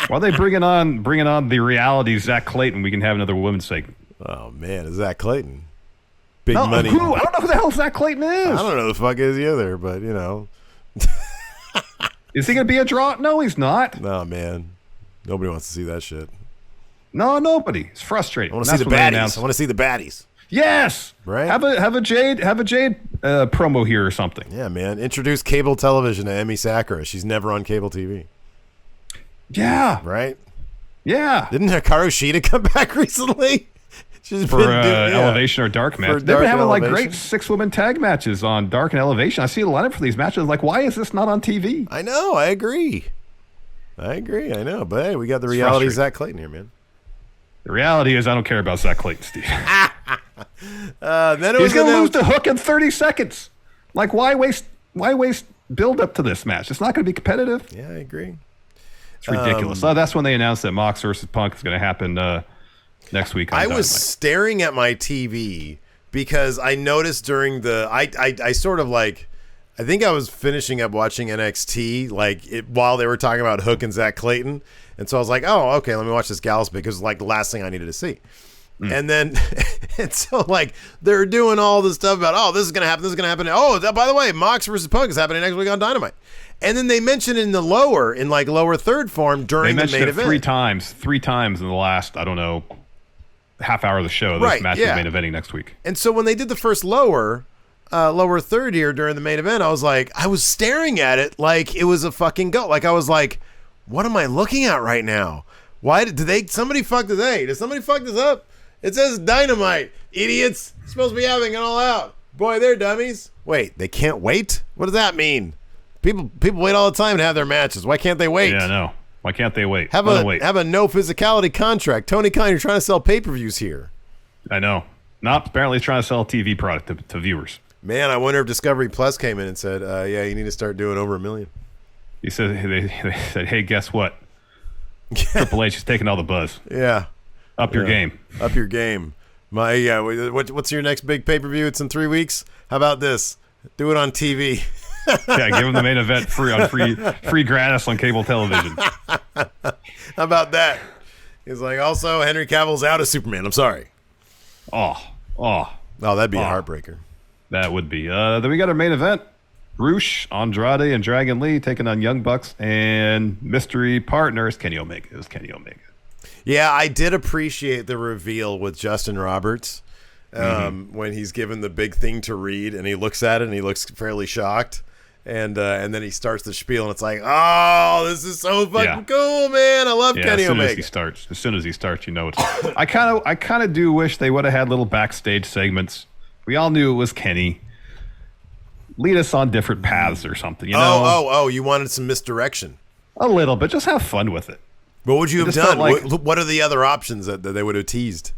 While they bringing on the reality Zach Clayton, we can have another women's segment. Oh man, is Zach Clayton? Big money. I don't know who the hell Zach Clayton is. I don't know who the fuck is either, but Is he going to be a draw? No, he's not. No, man. Nobody wants to see that shit. No, nobody. It's frustrating. I want to see the baddies. I want to see the baddies. Yes. Right? Have a Jade promo here or something. Yeah, man. Introduce cable television to Emi Sakura. She's never on cable TV. Yeah. Right? Yeah. Didn't Hikaru Shida come back recently? She's for Elevation or Dark match. They've been having great 6-woman tag matches on Dark and Elevation. I see a lineup for these matches. Like, why is this not on TV? I know. I agree. I know. But hey, we got the reality of Zach Clayton here, man. The reality is I don't care about Zach Clayton, Steve. Then he's going to lose the hook in 30 seconds. Like, why waste build up to this match? It's not going to be competitive. Yeah, I agree. It's ridiculous. So that's when they announced that Mox versus Punk is going to happen next week. I was staring at my TV because I noticed during I sort of like, I think I was finishing up watching NXT while they were talking about Hook and Zach Clayton. And so I was like, oh, okay, let me watch this Gallus bit because it was like the last thing I needed to see. And then, and so like they're doing all this stuff about, this is going to happen. This is going to happen. Oh, by the way, Mox versus Punk is happening next week on Dynamite. And then they mentioned in lower third form during the main event. They mentioned it three times in the last, I don't know, half hour of the show. This match is main eventing next week. And so when they did the first lower third here during the main event, I was staring at it like it was a fucking goat. Like I was like, what am I looking at right now? Why did somebody fuck this? Hey, did somebody fuck this up? It says Dynamite, idiots. It's supposed to be having it all out. Boy, they're dummies. Wait, they can't wait? What does that mean? People wait all the time to have their matches. Why can't they wait? Yeah, no. Why can't they wait? Have a no physicality contract. Tony Khan, you're trying to sell pay-per-views here. I know. Not apparently trying to sell a TV product to viewers. Man, I wonder if Discovery Plus came in and said, you need to start doing over $1 million. They said, hey, guess what? Triple H is taking all the buzz. Yeah. Up your game. Up your game. What's your next big pay-per-view? It's in 3 weeks. How about this? Do it on TV. Yeah, give them the main event free gratis on cable television. How about that? He's like, also, Henry Cavill's out as Superman. I'm sorry. Oh, that'd be a heartbreaker. That would be. Then we got our main event. Roosh, Andrade, and Dragon Lee taking on Young Bucks and mystery partners Kenny Omega. It was Kenny Omega. Yeah, I did appreciate the reveal with Justin Roberts when he's given the big thing to read and he looks at it and he looks fairly shocked. And then he starts the spiel, and it's like, oh, this is so fucking cool, man! I love Kenny Omega. As soon as he starts, you know it's. I kind of do wish they would have had little backstage segments. We all knew it was Kenny. Lead us on different paths or something, you know? Oh! You wanted some misdirection. A little, but just have fun with it. What would you have done? What are the other options that they would have teased?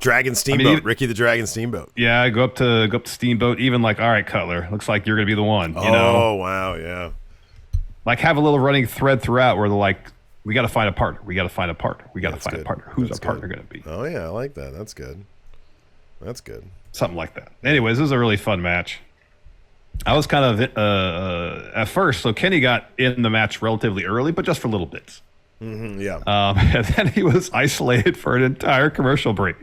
Dragon Steamboat, Ricky the Dragon Steamboat. Yeah, go up to Steamboat. Even like, all right, Cutler, looks like you're gonna be the one. You know? Oh wow, yeah. Like have a little running thread throughout where they're like, we got to find a partner. We got to find a partner. We got to find a partner. Who's our partner gonna be? Oh yeah, I like that. That's good. That's good. Something like that. Anyways, this is a really fun match. I was kind of at first. So Kenny got in the match relatively early, but just for little bits. Mm-hmm, yeah. And then he was isolated for an entire commercial break.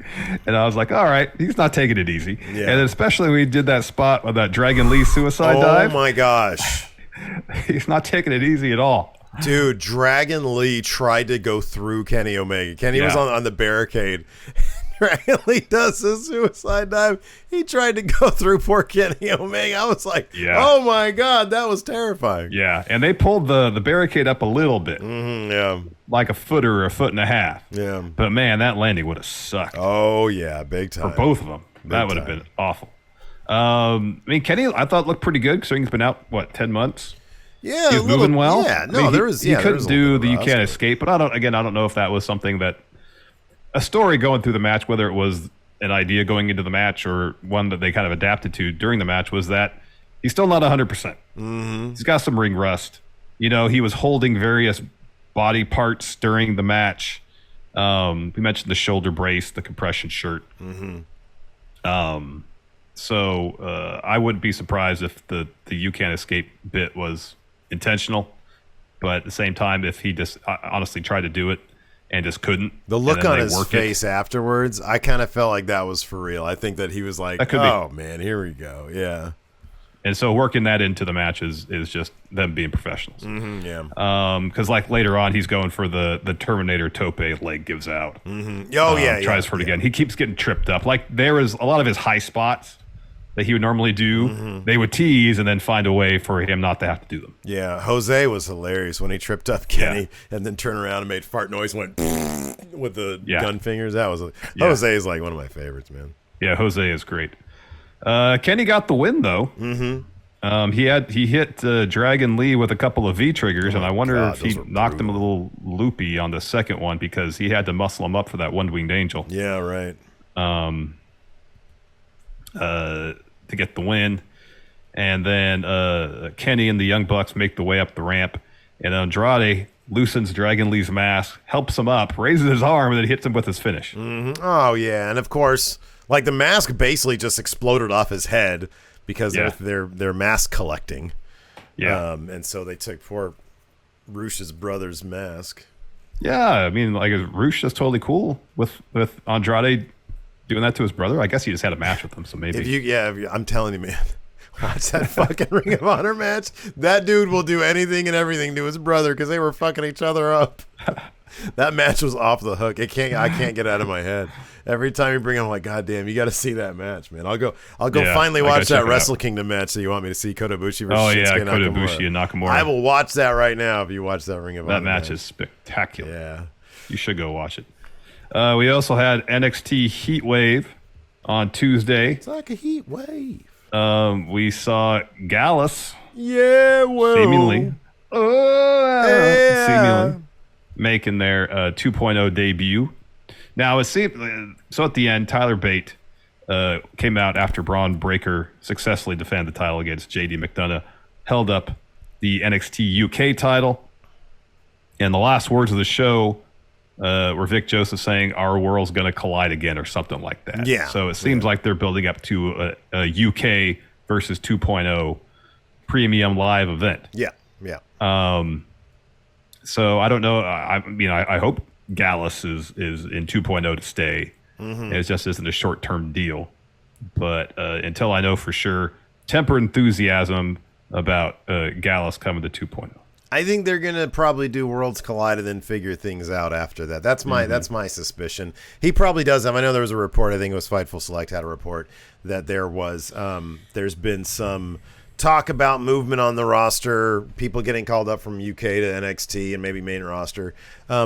And I was like, all right, he's not taking it easy. Yeah. And especially when we did that spot with that Dragon Lee suicide dive. Oh, my gosh. He's not taking it easy at all. Dude, Dragon Lee tried to go through Kenny Omega. Kenny was on the barricade. Dragon Lee does the suicide dive. He tried to go through poor Kenny Omega. I was like, oh my God, that was terrifying. Yeah, and they pulled the barricade up a little bit. Mm-hmm, yeah. Like a foot or a foot and a half. Yeah. But man, that landing would have sucked. Oh, yeah, big time. For both of them. That would have been awful. I mean, Kenny, I thought looked pretty good considering he's been out, 10 months? Yeah. He was moving well. Yeah, no, I mean, he couldn't do the You Can't Escape, but I don't know if that was something that a story going through the match, whether it was an idea going into the match or one that they kind of adapted to during the match, was that he's still not 100%. Mm-hmm. He's got some ring rust. You know, he was holding various body parts during the match. We mentioned the shoulder brace, the compression shirt. Mm-hmm. So I wouldn't be surprised if the You Can't Escape bit was intentional, but at the same time, if he just honestly tried to do it and just couldn't. The look on his face afterwards, I kind of felt like that was for real. I think that he was like, oh, man, here we go. Yeah. And so working that into the match is just them being professionals. Mm-hmm, yeah. Because like later on, he's going for the Terminator tope leg gives out. Mm-hmm. Oh, yeah. Tries for it again. He keeps getting tripped up. Like there was a lot of his high spots that he would normally do. Mm-hmm. They would tease and then find a way for him not to have to do them. Yeah, Jose was hilarious when he tripped up Kenny and then turned around and made fart noise, went with the gun fingers. That was Jose is like one of my favorites, man. Yeah, Jose is great. Kenny got the win though. Mm-hmm. He hit Dragon Lee with a couple of V triggers, and I wonder if he knocked him a little loopy on the second one because he had to muscle him up for that one-winged angel. Yeah, right. To get the win. And then Kenny and the Young Bucks make the way up the ramp, and Andrade loosens Dragon Lee's mask, helps him up, raises his arm, and then hits him with his finish. Mm-hmm. Oh, yeah. And of course, like the mask basically just exploded off his head because they're mask collecting. Yeah. And so they took poor Rush's brother's mask. Yeah, I mean, like, is Rush just totally cool with Andrade doing that to his brother? I guess he just had a match with him, so maybe. I'm telling you, man. Watch that fucking Ring of Honor match. That dude will do anything and everything to his brother because they were fucking each other up. That match was off the hook. I can't get it out of my head. Every time you bring him, I'm like, God damn, you got to see that match, man. I'll go finally watch that Wrestle Kingdom match that you want me to see, Kota Ibushi versus Shinsuke Nakamura. Kota Ibushi and Nakamura. I will watch that right now if you watch that Ring of Honor. That match is spectacular. Yeah. You should go watch it. We also had NXT Heatwave on Tuesday. It's like a heat wave. We saw Gallus. Yeah, well. Seemingly making their 2.0 debut. Now, so at the end, Tyler Bate came out after Braun Breaker successfully defended the title against JD McDonough, held up the NXT UK title. And the last words of the show were Vic Joseph saying, "Our world's going to collide again," or something like that. Yeah. So it seems like they're building up to a UK versus 2.0 premium live event. Yeah. Yeah. So I don't know. I hope Gallus is in 2.0 to stay. Mm-hmm. It just isn't a short-term deal. But until I know for sure, temper enthusiasm about Gallus coming to 2.0. I think they're gonna probably do Worlds Collide and then figure things out after that. That's my suspicion. He probably does have. I know there was a report. I think it was Fightful Select had a report that there's been some talk about movement on the roster, people getting called up from UK to NXT and maybe main roster,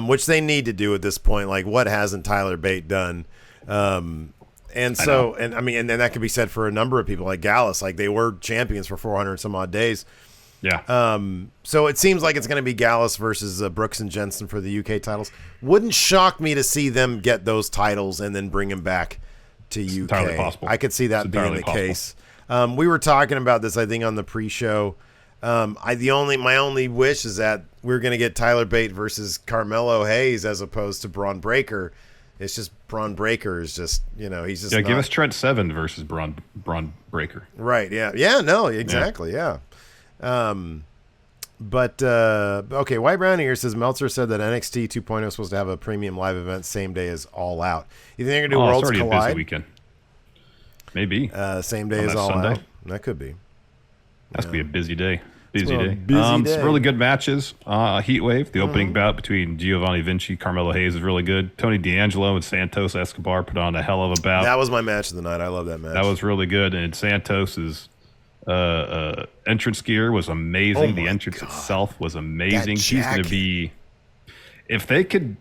which they need to do at this point. Like, what hasn't Tyler Bate done? And that could be said for a number of people like Gallus. Like, they were champions for 400 some odd days. Yeah. So it seems like it's going to be Gallus versus Brooks and Jensen for the UK titles. Wouldn't shock me to see them get those titles and then bring them back to UK. Entirely possible. I could see that being the case. We were talking about this, I think, on the pre-show. My only wish is that we're going to get Tyler Bate versus Carmelo Hayes as opposed to Braun Breaker. It's just Braun Breaker is just, he's just give us Trent Seven versus Braun Breaker. Right. Yeah. Yeah. No. Exactly. Yeah. Okay, White Brown here says Meltzer said that NXT 2.0 is supposed to have a premium live event same day as All Out. You think they're gonna do Worlds Collide? Collide? A busy weekend. Maybe. Same day as All Sunday. Out. That could be. That's gonna be a busy day. Busy day. Some really good matches. Heatwave, the opening bout between Giovanni Vinci, Carmelo Hayes is really good. Tony D'Angelo and Santos Escobar put on a hell of a bout. That was my match of the night. I love that match. That was really good. And Santos's entrance gear was amazing. The entrance itself was amazing. He's going to be, if they could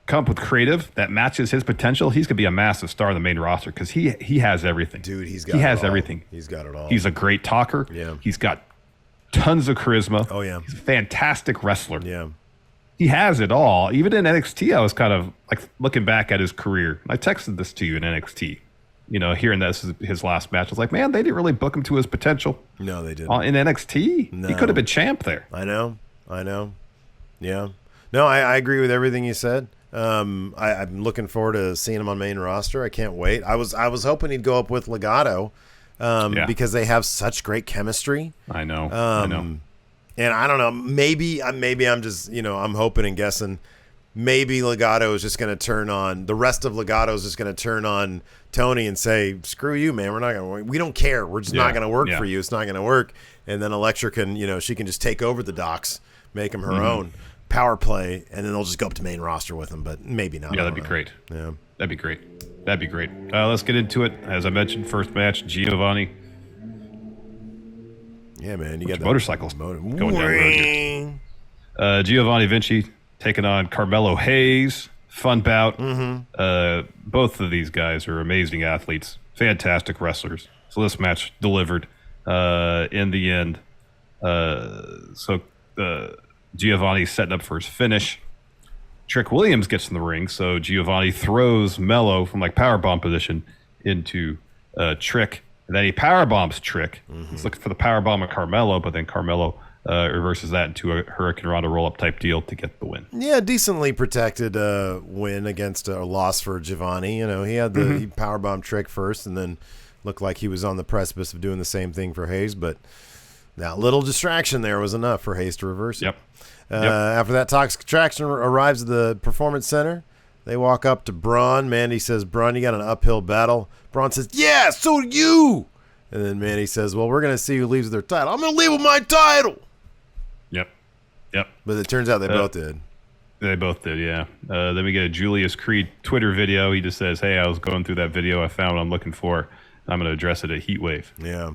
come up with creative that matches his potential, he's going to be a massive star in the main roster because he has everything. Dude, he has everything. He's got it all. He's a great talker. Yeah. He's got tons of charisma. Oh yeah. He's a fantastic wrestler. Yeah. He has it all. Even in NXT, I was kind of like looking back at his career. I texted this to you in NXT. Hearing this is his last match, I was like, man, they didn't really book him to his potential. No, they didn't. In NXT, no. He could have been champ there. I know. Yeah. No, I agree with everything you said. I'm looking forward to seeing him on main roster. I can't wait. I was hoping he'd go up with Legato because they have such great chemistry. I know. And I don't know. Maybe I'm just I'm hoping and guessing. Maybe Legato is just going to turn on the rest of Legato is just going to turn on Tony and say, "Screw you, man. We don't care. We're just not going to work for you. It's not going to work." And then Elektra can, she can just take over the docks, make them her own power play, and then they'll just go up to main roster with them. But maybe not. Yeah, that'd be great. Yeah, that'd be great. Let's get into it. As I mentioned, first match, Giovanni. Yeah, man. You got motorcycles going down the road here. Giovanni Vinci taking on Carmelo Hayes. Fun bout. Both of these guys are amazing athletes, fantastic wrestlers. So this match delivered in the end. Giovanni's setting up for his finish. Trick Williams gets in the ring, so Giovanni throws Mello from powerbomb position into Trick. And then he powerbombs Trick. He's looking for the powerbomb of Carmelo, but then Carmelo reverses that into a Hurricane Rana roll-up type deal to get the win. Yeah, decently protected win against a loss for Giovanni. He had the he powerbomb Trick first and then looked like he was on the precipice of doing the same thing for Hayes, but that little distraction there was enough for Hayes to reverse it. Yep. After that, Toxic Attraction arrives at the Performance Center. They walk up to Braun. Mandy says, "Braun, you got an uphill battle." Braun says, "Yeah, so do you." And then Mandy says, "Well, we're going to see who leaves with their title. I'm going to leave with my title." Yep. But it turns out they both did. They both did, yeah. Then we get a Julius Creed Twitter video. He just says, "Hey, I was going through that video. I found what I'm looking for. I'm going to address it at Heatwave." Yeah.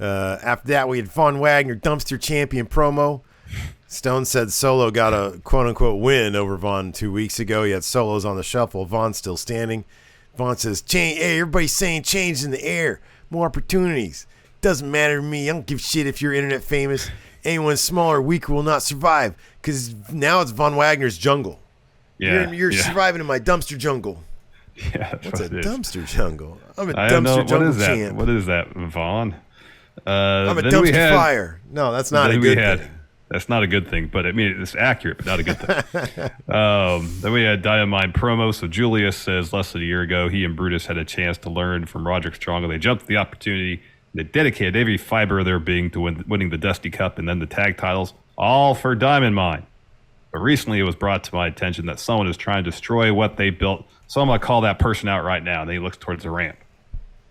After that, we had Von Wagner Dumpster Champion promo. Stone said Solo got a quote-unquote win over Von 2 weeks ago. He had Solos on the shuffle. Von's still standing. Von says, "Hey, everybody's saying change in the air. More opportunities. Doesn't matter to me. I don't give a shit if you're internet famous. Anyone smaller or weaker will not survive because now it's Von Wagner's jungle. Yeah, you're surviving in my dumpster jungle." Yeah, what's a dumpster jungle? I'm a I don't know. dumpster jungle What is that? champ. What is that, Vaughn? I'm a dumpster fire. No, that's not a good thing. That's not a good thing, but I mean, it's accurate, but not a good thing. Then we had Dynamite promo. So Julius says less than a year ago, he and Brutus had a chance to learn from Roderick Strong, and they jumped at the opportunity. They dedicated every fiber of their being to winning the Dusty Cup and then the tag titles, all for Diamond Mine. But recently it was brought to my attention that someone is trying to destroy what they built. So I'm going to call that person out right now. And then he looks towards the ramp.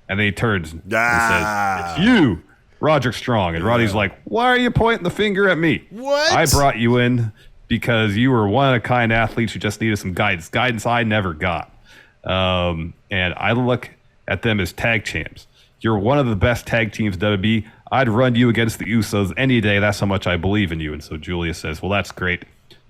And then he turns and says, "It's you." Roderick Strong. And Roddy's like, why are you pointing the finger at me? What? I brought you in because you were one-of-a-kind athletes who just needed some guidance I never got. And I look at them as tag champs. You're one of the best tag teams in WWE. I'd run you against the Usos any day. That's how much I believe in you. And so Julius says, well, that's great.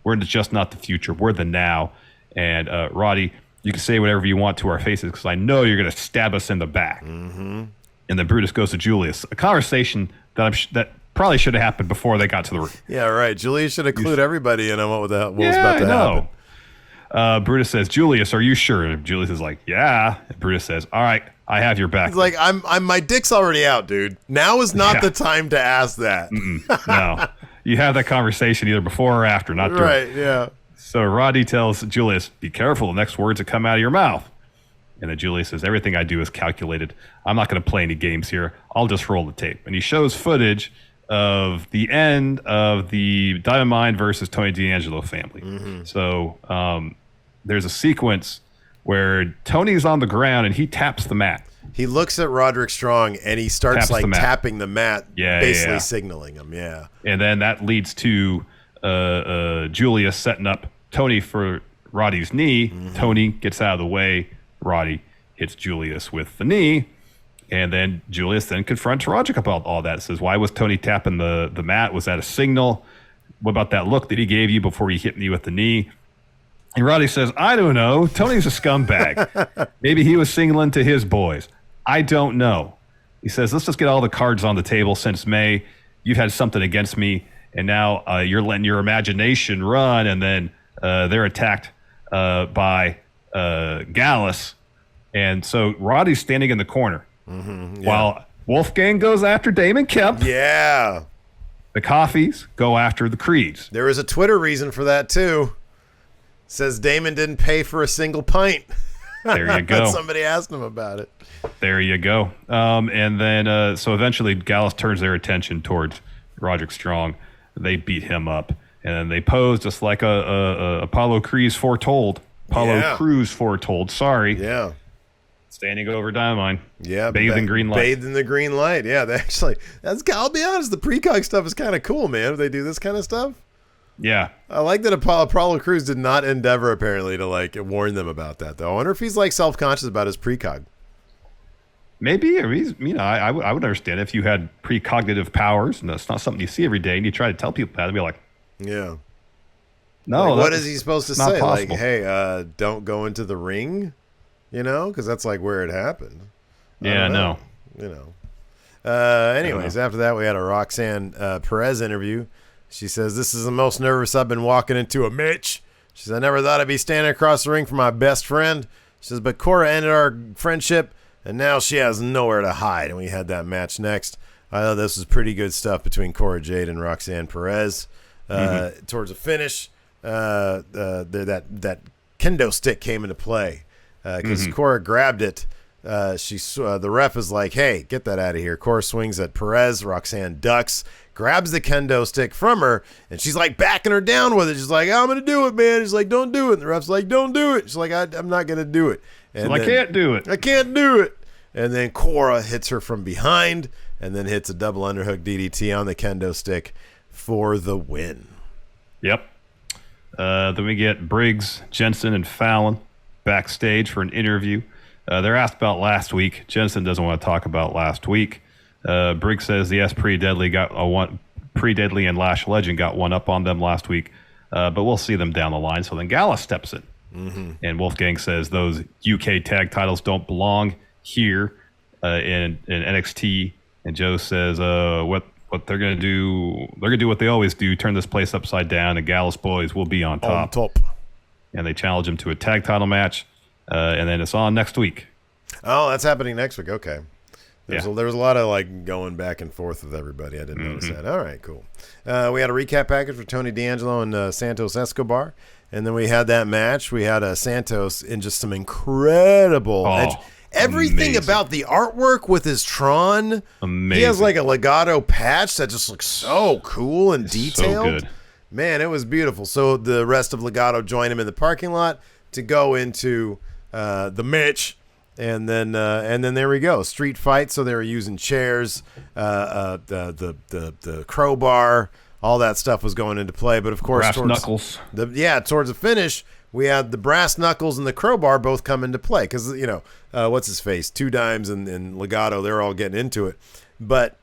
We're just not the future. We're the now. And Roddy, you can say whatever you want to our faces because I know you're going to stab us in the back. Mm-hmm. And then Brutus goes to Julius. A conversation that probably should have happened before they got to the ring. Yeah, right. Julius should have clued everybody in on what was about to happen. Brutus says, Julius, are you sure? And Julius is like, yeah. And Brutus says, all right, I have your back. He's like, I'm my dick's already out, dude. Now is not the time to ask that. No. You have that conversation either before or after, not during. Right, yeah. So Roddy tells Julius, be careful, the next words that come out of your mouth. And then Julius says, everything I do is calculated. I'm not going to play any games here. I'll just roll the tape. And he shows footage of the end of the Dynamite versus Tony D'Angelo family. Mm-hmm. So there's a sequence where Tony's on the ground and he taps the mat. He looks at Roderick Strong and he starts tapping the mat, basically signaling him. Yeah. And then that leads to Julius setting up Tony for Roddy's knee. Mm-hmm. Tony gets out of the way. Roddy hits Julius with the knee. And then Julius then confronts Roderick about all that. Says, why was Tony tapping the mat? Was that a signal? What about that look that he gave you before he hit me with the knee? And Roddy says, I don't know. Tony's a scumbag. Maybe he was signaling to his boys. I don't know. He says, let's just get all the cards on the table since May. You've had something against me, and now you're letting your imagination run, and then they're attacked by Gallus. And so Roddy's standing in the corner while Wolfgang goes after Damon Kemp. Yeah. The Coffees go after the Creeds. There was a Twitter reason for that, too. Says Damon didn't pay for a single pint. There you go. Somebody asked him about it. There you go. And then, so eventually Gallus turns their attention towards Roderick Strong. They beat him up. And then they pose just like Apollo Crews foretold. Crews foretold. Sorry. Yeah. Standing over Dynamite. Yeah. Bathed in green light. Bathed in the green light. Yeah. I'll be honest, the precog stuff is kind of cool, man. If they do this kind of stuff. Yeah. I like that Apollo Crews did not endeavor, apparently, to warn them about that, though. I wonder if he's self-conscious about his precog. Maybe, or he's, I would understand if you had precognitive powers, and that's not something you see every day, and you try to tell people that, and be like, yeah. No. What is he supposed to say? Possible. Hey, don't go into the ring, because that's where it happened. Yeah, no. Anyways, after that, we had a Roxanne Perez interview. She says, this is the most nervous I've been walking into a match. She says, I never thought I'd be standing across the ring from my best friend. She says, but Cora ended our friendship, and now she has nowhere to hide. And we had that match next. I thought this was pretty good stuff between Cora Jade and Roxanne Perez. Towards the finish, that kendo stick came into play because Cora grabbed it. The ref is like, hey, get that out of here. Cora swings at Perez. Roxanne ducks, grabs the kendo stick from her, and she's backing her down with it. She's like, I'm going to do it, man. She's like, don't do it. And the ref's like, don't do it. She's like, I'm not going to do it. And I can't do it. I can't do it. And then Cora hits her from behind and then hits a double underhook DDT on the kendo stick for the win. Yep. Then we get Briggs, Jensen, and Fallon backstage for an interview. They're asked about last week. Jensen doesn't want to talk about last week. Briggs says, yes, Pretty Deadly and Lash Legend got one up on them last week, but we'll see them down the line. So then Gallus steps in. And Wolfgang says those UK tag titles don't belong here in NXT. And Joe says what they're going to do, they're going to do what they always do, turn this place upside down, and Gallus boys will be on top. And they challenge him to a tag title match, and then it's on next week. Oh, that's happening next week. Okay. There was a lot of going back and forth with everybody. I didn't notice that. All right, cool. We had a recap package for Tony D'Angelo and Santos Escobar. And then we had that match. We had Santos in just some incredible everything amazing about the artwork with his Tron. Amazing. He has a legato patch that just looks so cool and detailed. So good. Man, it was beautiful. So the rest of Legato joined him in the parking lot to go into the match. And then there we go. Street fight. So they were using chairs, the crowbar, all that stuff was going into play. But of course, brass knuckles. Towards the finish, we had the brass knuckles and the crowbar both come into play because what's his face, Two Dimes and Legato, they're all getting into it. But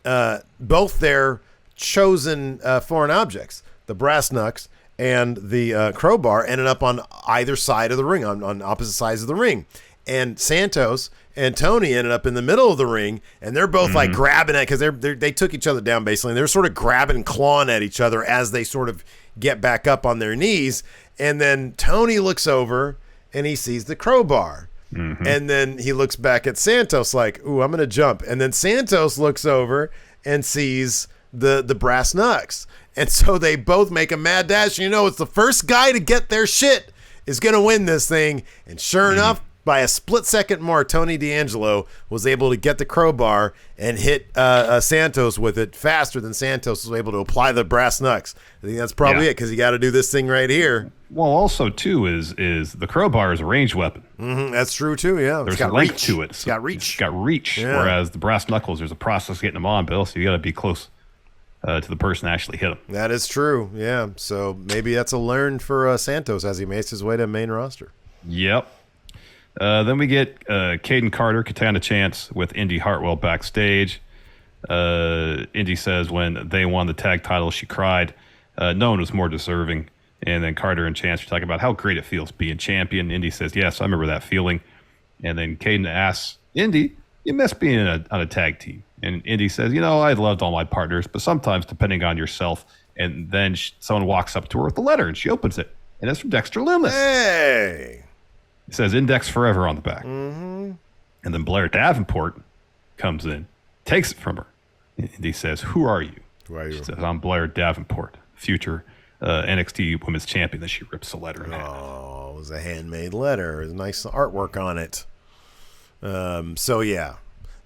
both their chosen foreign objects, the brass knucks and the crowbar, ended up on either side of the ring, on opposite sides of the ring. And Santos and Tony ended up in the middle of the ring, and they're both like grabbing at, because they took each other down basically, and they're sort of grabbing and clawing at each other as they sort of get back up on their knees. And then Tony looks over and he sees the crowbar. And then he looks back at Santos like, ooh, I'm going to jump. And then Santos looks over and sees the brass knucks. And so they both make a mad dash. It's the first guy to get their shit is going to win this thing. And sure enough, by a split second more, Tony D'Angelo was able to get the crowbar and hit Santos with it faster than Santos was able to apply the brass knucks. I think that's probably it, because you got to do this thing right here. Well, also, too, is the crowbar is a ranged weapon. That's true, too, yeah. There's a length to it. It's got reach. It's got reach, whereas the brass knuckles, there's a process getting them on, Bill, so you got to be close to the person that actually hit him. That is true, yeah. So maybe that's a learn for Santos as he makes his way to main roster. Yep. Then we get Caden Carter, Katana Chance with Indy Hartwell backstage. Indy says when they won the tag title, she cried. No one was more deserving. And then Carter and Chance are talking about how great it feels being champion. Indy says, yes, I remember that feeling. And then Caden asks, Indy, you miss being on a tag team. And Indy says, I loved all my partners, but sometimes depending on yourself. And then someone walks up to her with a letter, and she opens it. And it's from Dexter Lumis. Hey! It says Index Forever on the back. And then Blair Davenport comes in, takes it from her. And he says, who are you? She says, I'm Blair Davenport, future NXT Women's Champion. Then she rips the letter in half. Oh, it was a handmade letter. There's nice artwork on it. So, yeah.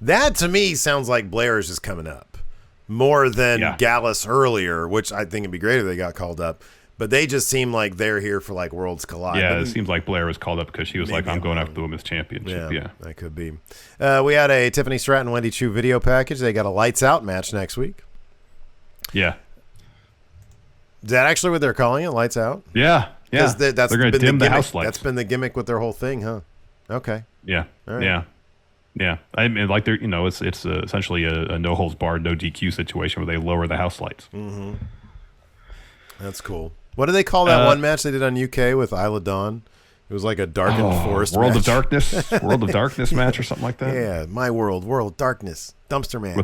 That, to me, sounds like Blair is just coming up. More than Gallus earlier, which I think it'd be great if they got called up. But they just seem like they're here for like Worlds Collide. Yeah, it seems like Blair was called up because she was like, I'm going after the Women's Championship. Yeah, that could be. We had a Tiffany Stratton, Wendy Chu video package. They got a Lights Out match next week. Yeah. Is that actually what they're calling it? Lights Out? Yeah. Yeah. They're going to dim the house lights. That's been the gimmick with their whole thing, huh? Okay. Yeah. Right. Yeah. Yeah. I mean, like they're, it's essentially a no holds barred, no DQ situation where they lower the house lights. That's cool. What do they call that one match they did on UK with Isla Dawn? It was like a darkened forest World match. of Darkness, World of Darkness match or something like that. Yeah, my world, World Darkness, dumpster match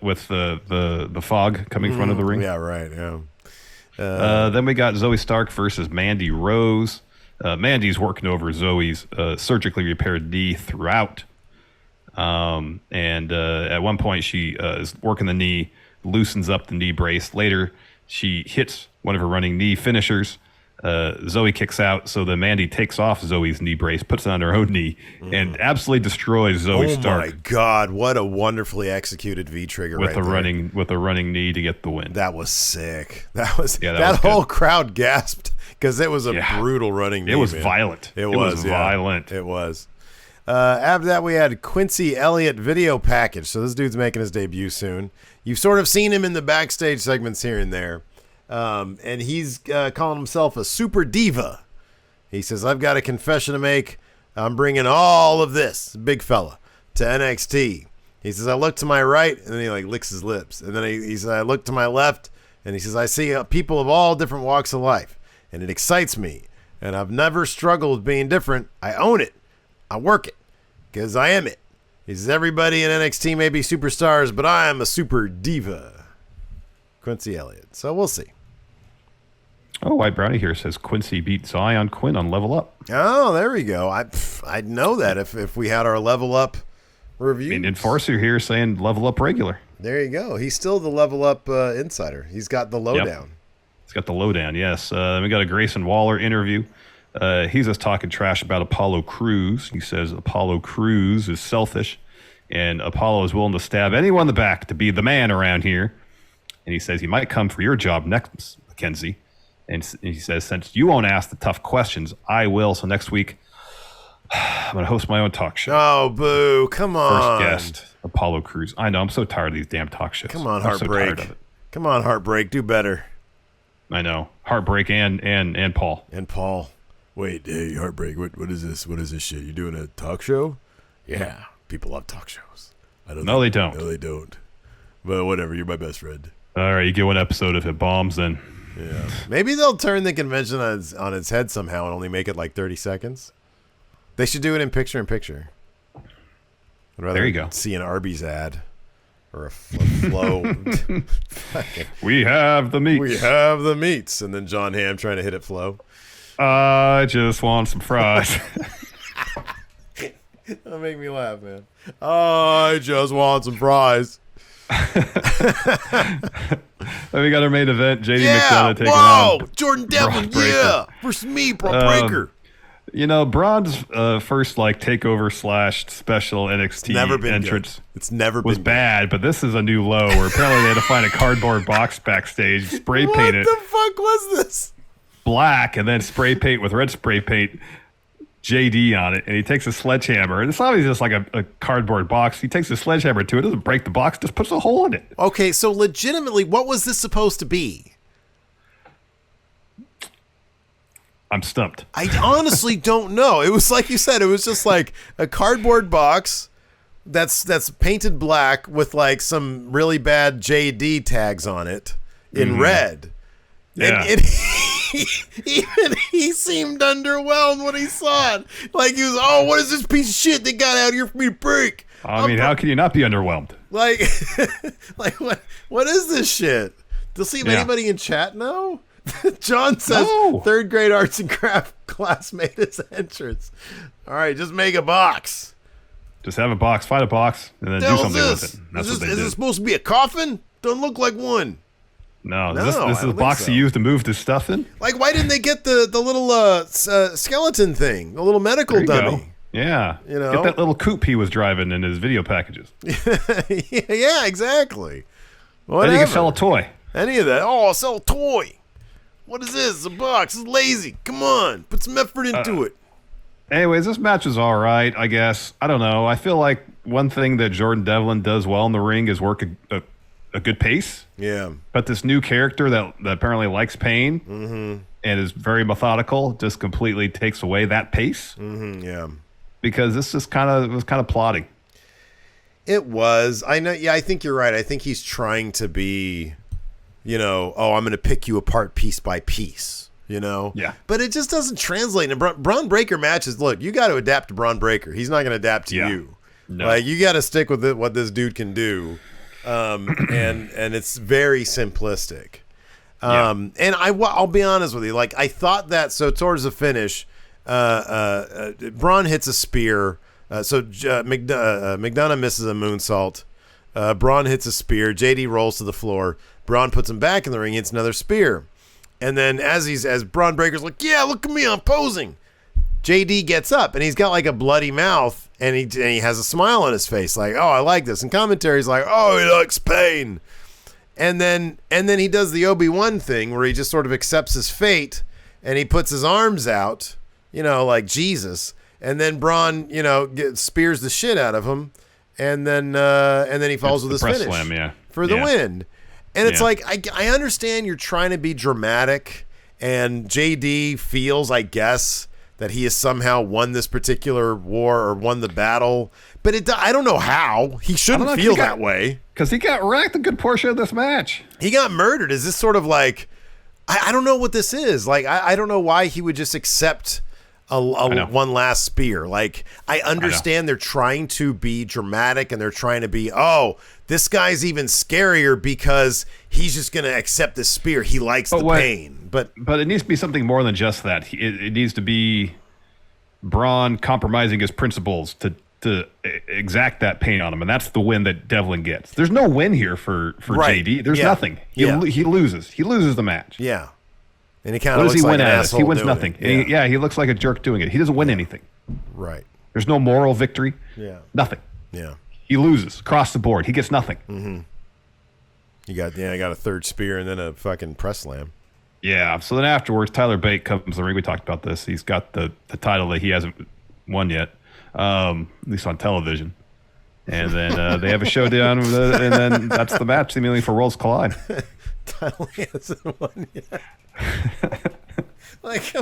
with the fog coming in front of the ring. Yeah, right. Yeah. Then we got Zoe Stark versus Mandy Rose. Mandy's working over Zoe's surgically repaired knee throughout, and at one point she is working the knee, loosens up the knee brace. Later, she hits one of her running knee finishers. Zoe kicks out, so then Mandy takes off Zoe's knee brace, puts it on her own knee, and absolutely destroys Zoe Stark. Oh my God! What a wonderfully executed V trigger with a running knee to get the win. That was sick. That whole crowd gasped because it was a brutal running knee. It was violent. It was violent. It was. After that, we had Quincy Elliott video package. So this dude's making his debut soon. You've sort of seen him in the backstage segments here and there. And he's calling himself a super diva. He says, I've got a confession to make. I'm bringing all of this, big fella, to NXT. He says, I look to my right, and then he like licks his lips. And then he says, I look to my left, and he says, I see people of all different walks of life, and it excites me. And I've never struggled with being different. I own it. I work it, because I am it. He says, everybody in NXT may be superstars, but I am a super diva. Quincy Elliott. So we'll see. Oh, White Brownie here says Quincy beat Zion Quinn on Level Up. Oh, there we go. I'd know that if we had our Level Up review. And Enforcer here saying Level Up regular. There you go. He's still the Level Up insider. He's got the lowdown. Yep. He's got the lowdown, yes. Then we got a Grayson Waller interview. He's just talking trash about Apollo Crews. He says Apollo Crews is selfish, and Apollo is willing to stab anyone in the back to be the man around here. And he says he might come for your job next, Mackenzie. And he says, since you won't ask the tough questions, I will. So next week, I'm going to host my own talk show. Oh, boo. Come on. First guest, Apollo Crews. I know. I'm so tired of these damn talk shows. Come on, I'm so Heartbreak. tired of it. Come on, Heartbreak. Do better. I know. Heartbreak and Paul. And Paul. Wait, hey, Heartbreak. What is this? What is this shit? You doing a talk show? Yeah. People love talk shows. No, they don't. No, they don't. But whatever. You're my best friend. All right. You get one episode if it bombs, then. Yeah. Maybe they'll turn the convention on its head somehow and only make it like 30 seconds. They should do it in picture-in-picture. I'd rather there you go. see an Arby's ad or a Flow. We have the meats. We have the meats. And then John Hamm trying to hit it Flow. I just want some fries. That'll make me laugh, man. I just want some fries. Then we got our main event. JD McDonough taking on Jordan Devlin, yeah. Versus me, Braun Breaker. You know, Braun's first takeover / special NXT entrance was bad, but this is a new low where apparently they had to find a cardboard box backstage, spray paint it. What the fuck was this? Black, and then spray paint with red spray paint JD on it, and he takes a sledgehammer, and it's obviously just like a cardboard box. He takes a sledgehammer to it, doesn't break the box, just puts a hole in it. Okay, so legitimately, what was this supposed to be? I'm stumped. I honestly don't know. It was like you said, it was just like a cardboard box that's painted black with like some really bad JD tags on it in red. Yeah. And even he seemed underwhelmed when he saw it. Like he was, what is this piece of shit they got out here for me to break? I mean, how can you not be underwhelmed? Like, what is this shit? To see if anybody in chat know? John says third grade arts and craft class made his entrance. All right, just make a box. Just have a box, find a box, and then do something with it. That's what they Is did. it supposed to be a coffin? Doesn't look like one. No, this is a box he used to move this stuff in. Like, why didn't they get the little skeleton thing, the little medical dummy? Go. Yeah, you know, get that little coupe he was driving in his video packages. Yeah, exactly. Whatever. Then you can sell a toy. Any of that? Oh, I'll sell a toy. What is this? It's a box. It's lazy. Come on, put some effort into it. Anyways, this match was all right, I guess. I don't know. I feel like one thing that Jordan Devlin does well in the ring is work a good pace. Yeah. But this new character that apparently likes pain and is very methodical just completely takes away that pace. Yeah. Because this was kind of plodding. It was. I know. Yeah, I think you're right. I think he's trying to be, I'm going to pick you apart piece by piece. Yeah. But it just doesn't translate. And Braun Breaker matches, look, you got to adapt to Braun Breaker. He's not going to adapt to you. No. Like, you got to stick with what this dude can do. And it's very simplistic. And I'll be honest with you. Like, I thought that, so towards the finish, Braun hits a spear. McDonough misses a moonsault. Braun hits a spear. JD rolls to the floor. Braun puts him back in the ring, hits another spear. And then as Braun Breaker's like, yeah, look at me, I'm posing. JD gets up and he's got like a bloody mouth and he has a smile on his face, like, oh, I like this. And commentary's like, oh, he likes pain. And then he does the Obi-Wan thing where he just sort of accepts his fate and he puts his arms out, like Jesus. And then Braun, spears the shit out of him, and then he falls with his finish slam, for the win. And it's like I understand you're trying to be dramatic, and JD feels, I guess, that he has somehow won this particular war or won the battle, but I don't know how. He shouldn't feel that way because he got wrecked a good portion of this match. He got murdered. Is this sort of like I don't know what this is. Like I don't know why he would just accept a one last spear. Like, I understand they're trying to be dramatic and they're trying to be, this guy's even scarier because he's just going to accept the spear. He likes the pain. But it needs to be something more than just that. It needs to be Braun compromising his principles to exact that pain on him, and that's the win that Devlin gets. There's no win here for JD. There's nothing. He loses. He loses the match. Yeah. And he kind of looks like an asshole. He wins nothing. He looks like a jerk doing it. He doesn't win anything. Right. There's no moral victory. Yeah. Nothing. Yeah. He loses across the board. He gets nothing. Mm-hmm. He got a third spear and then a fucking press slam. Yeah. So then afterwards, Tyler Bate comes to the ring. We talked about this. He's got the title that he hasn't won yet, at least on television. And then they have a showdown, and then that's the match seemingly for Worlds Collide. Tyler hasn't won yet. Like,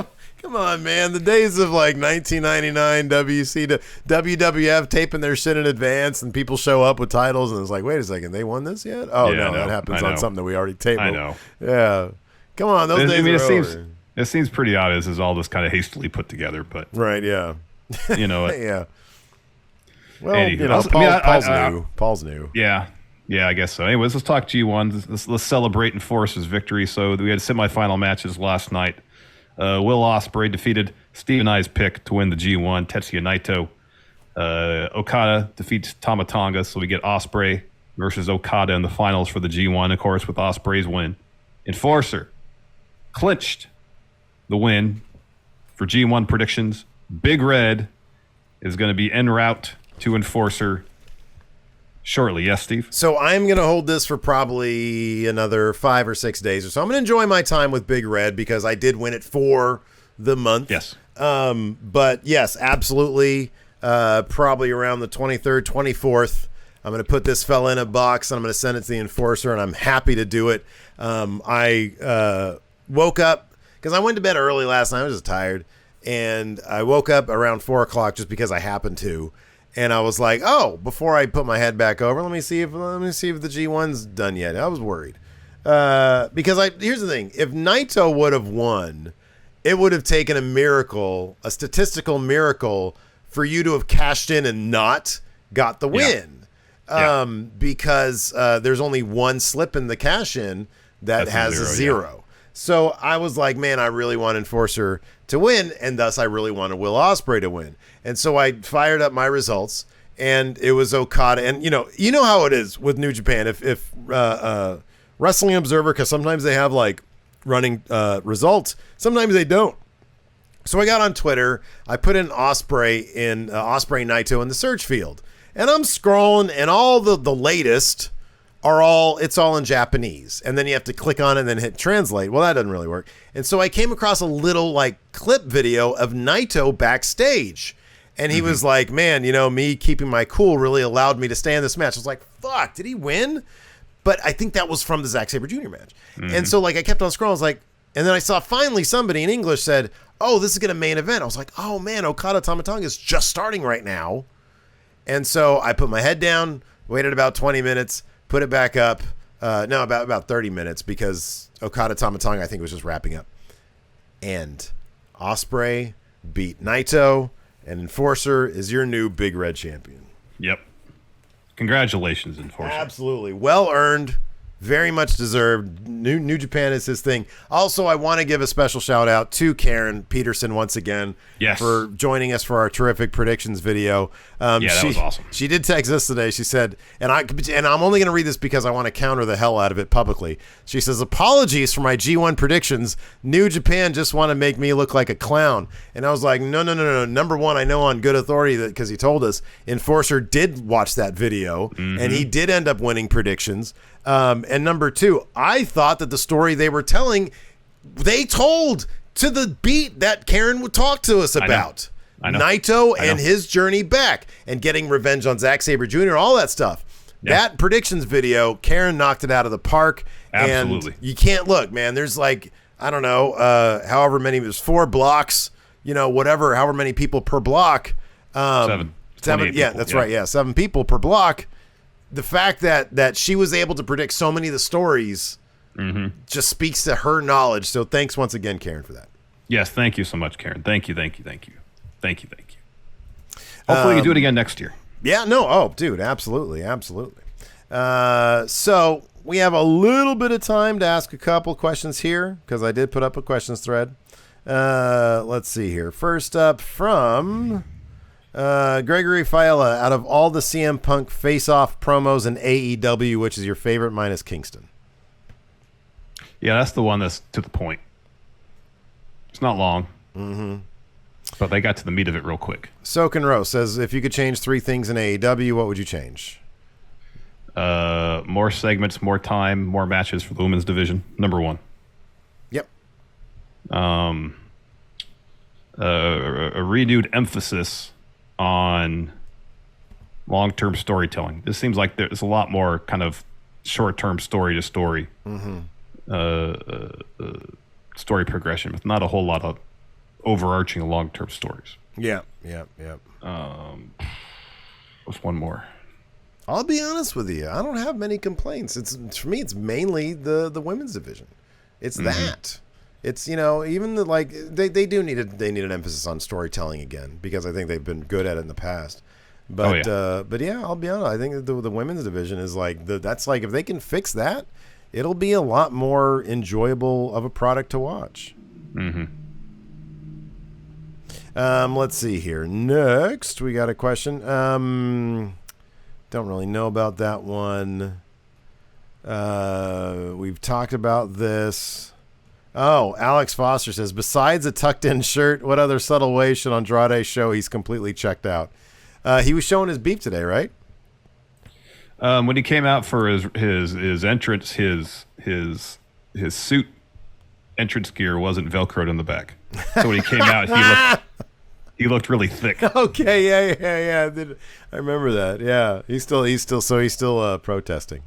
come on, man. The days of like 1999 WWF taping their shit in advance and people show up with titles and it's like, wait a second, they won this yet? Oh, yeah, no, that happens on something that we already taped. I know. Yeah. Come on, those days are over. It seems pretty obvious as all this kind of hastily put together, but. Right, yeah. You know it. Yeah. Well, Anywho, you know, Paul's new. Yeah. Yeah, I guess so. Anyways, let's talk G1. Let's celebrate Enforcer's victory. So we had semifinal matches last night. Will Ospreay defeated Stephen I's pick to win the G1. Tetsuya Naito. Okada defeats Tama Tonga. So we get Ospreay versus Okada in the finals for the G1, of course, with Ospreay's win. Enforcer clinched the win for G1 predictions. Big Red is going to be en route to Enforcer shortly. Yes, Steve? So I'm going to hold this for probably another 5 or 6 days or so. I'm going to enjoy my time with Big Red because I did win it for the month. Yes. But yes, absolutely. Probably around the 23rd, 24th. I'm going to put this fella in a box and I'm going to send it to the Enforcer, and I'm happy to do it. I woke up because I went to bed early last night. I was just tired. And I woke up around 4 o'clock just because I happened to. And I was like, oh, before I put my head back over, let me see if the G1's done yet. I was worried. Because here's the thing. If Naito would have won, it would have taken a miracle, a statistical miracle, for you to have cashed in and not got the win. Yeah. Because there's only one slip in the cash in that has a zero. Yeah. So I was like, man, I really want Enforcer to win, and thus I really want Will Ospreay to win. And so I fired up my results, and it was Okada. And you know how it is with New Japan. If Wrestling Observer, because sometimes they have like running results, sometimes they don't. So I got on Twitter. I put in Ospreay Naito in the search field, and I'm scrolling, and all the latest it's all in Japanese, and then you have to click on it and then hit translate. Well, that doesn't really work. And so I came across a little like clip video of Naito backstage, and he was like, man, me keeping my cool really allowed me to stay in this match. I was like, fuck, did he win? But I think that was from the Zack Sabre Jr. match. And so like I kept on scrolling. I was like, and then I saw finally somebody in English said, oh, this is going to main event. I was like, oh man, Okada Tama Tonga is just starting right now. And so I put my head down, waited about 20 minutes, put it back up. About 30 minutes because Okada Tama Tonga I think was just wrapping up. And Ospreay beat Naito, and Enforcer is your new Big Red champion. Yep. Congratulations, Enforcer. Absolutely. Well earned. Very much deserved. New Japan is his thing. Also, I want to give a special shout out to Karen Peterson once again for joining us for our terrific predictions video. That was awesome. She did text us today. She said, and I'm only going to read this because I want to counter the hell out of it publicly. She says, apologies for my G1 predictions. New Japan just want to make me look like a clown. And I was like, no. Number one, I know on good authority that because he told us Enforcer did watch that video and he did end up winning predictions. And number two, I thought that the story they were telling, they told to the beat that Karen would talk to us about. I know. Naito and his journey back and getting revenge on Zack Sabre Jr., all that stuff. Yeah. That predictions video, Karen knocked it out of the park. Absolutely. And you can't look, man. There's like, I don't know, however many, there's 4 blocks, whatever, however many people per block. 7. Yeah, that's right. Yeah, 7 people per block. The fact that she was able to predict so many of the stories just speaks to her knowledge. So thanks once again, Karen, for that. Yes, thank you so much, Karen. Thank you. Hopefully we can do it again next year. Yeah, no. Oh, dude, absolutely. So we have a little bit of time to ask a couple questions here because I did put up a questions thread. Let's see here. First up from... Gregory Fiala, out of all the CM Punk face-off promos in AEW, which is your favorite minus Kingston? Yeah, that's the one that's to the point. It's not long, but they got to the meat of it real quick. Soken Rose says, if you could change 3 things in AEW, what would you change? More segments, more time, more matches for the women's division. Number 1. Yep. a renewed emphasis on long-term storytelling. This seems like there's a lot more kind of short-term story-to-story story progression, with not a whole lot of overarching long-term stories. Yeah. What's one more? I'll be honest with you. I don't have many complaints. For me, it's mainly the women's division. It's that. It's, even they do need an emphasis on storytelling again, because I think they've been good at it in the past. But I'll be honest. I think the women's division is that's if they can fix that, it'll be a lot more enjoyable of a product to watch. Let's see here. Next, we got a question. Don't really know about that one. We've talked about this. Oh, Alex Foster says, besides a tucked-in shirt, what other subtle way should Andrade show he's completely checked out? He was showing his beef today, right? When he came out for his entrance, his suit entrance gear wasn't Velcroed in the back. So when he came out, he looked really thick. Okay, yeah. I remember that. Yeah, he's still protesting.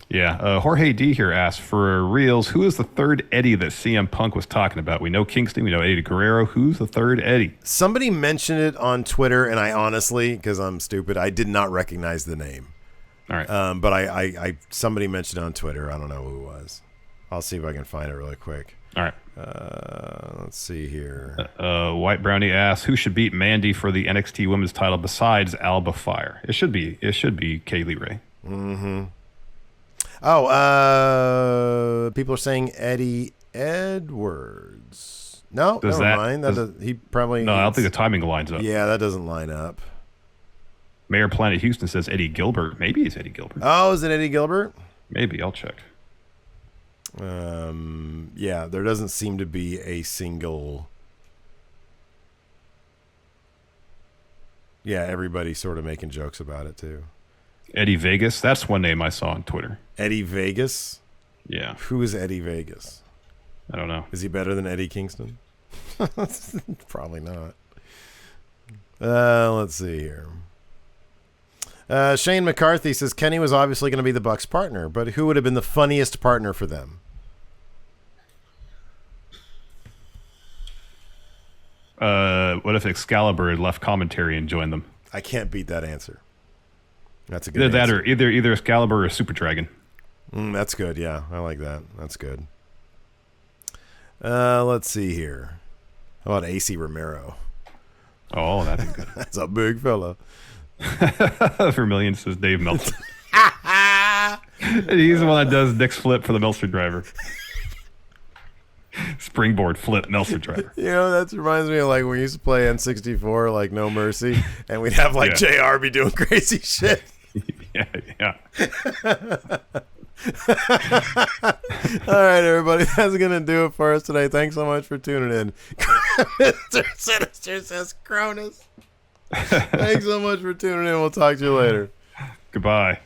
Yeah, Jorge D here asked, for reals, who is the third Eddie that CM Punk was talking about? We know Kingston, we know Eddie Guerrero. Who's the third Eddie? Somebody mentioned it on Twitter, and I honestly, because I'm stupid, I did not recognize the name. All right. But I somebody mentioned it on Twitter. I don't know who it was. I'll see if I can find it really quick. All right. Let's see here. White Brownie asks, who should beat Mandy for the NXT Women's title besides Alba Fire? It should be Kaylee Ray. Mm-hmm. Oh, people are saying Eddie Edwards. No, never mind. He probably. No, I don't think the timing lines up. Yeah, that doesn't line up. Mayor Planet Houston says Eddie Gilbert. Maybe it's Eddie Gilbert. Oh, is it Eddie Gilbert? Maybe. I'll check. Yeah, there doesn't seem to be a single. Yeah, everybody's sort of making jokes about it too. Eddie Vegas. That's one name I saw on Twitter. Eddie Vegas? Yeah. Who is Eddie Vegas? I don't know. Is he better than Eddie Kingston? Probably not. Let's see here. Shane McCarthy says Kenny was obviously going to be the Bucks' partner, but who would have been the funniest partner for them? What if Excalibur had left commentary and joined them? I can't beat that answer. That's a good answer. Or either Excalibur or Super Dragon. That's good. Yeah, I like that. That's good. Let's see here. How about AC Romero? Oh, that'd be good. That's a big fella. Vermillion says Dave Meltzer. He's the one that does Nick's flip for the Meltzer driver. Springboard flip Meltzer driver. That reminds me of when we used to play N64, No Mercy, and we'd have JR be doing crazy shit. Yeah. All right, everybody, that's gonna do it for us today. Thanks so much for tuning in. Mr. Sinister says Cronus. Thanks so much for tuning in. We'll talk to you later. Goodbye.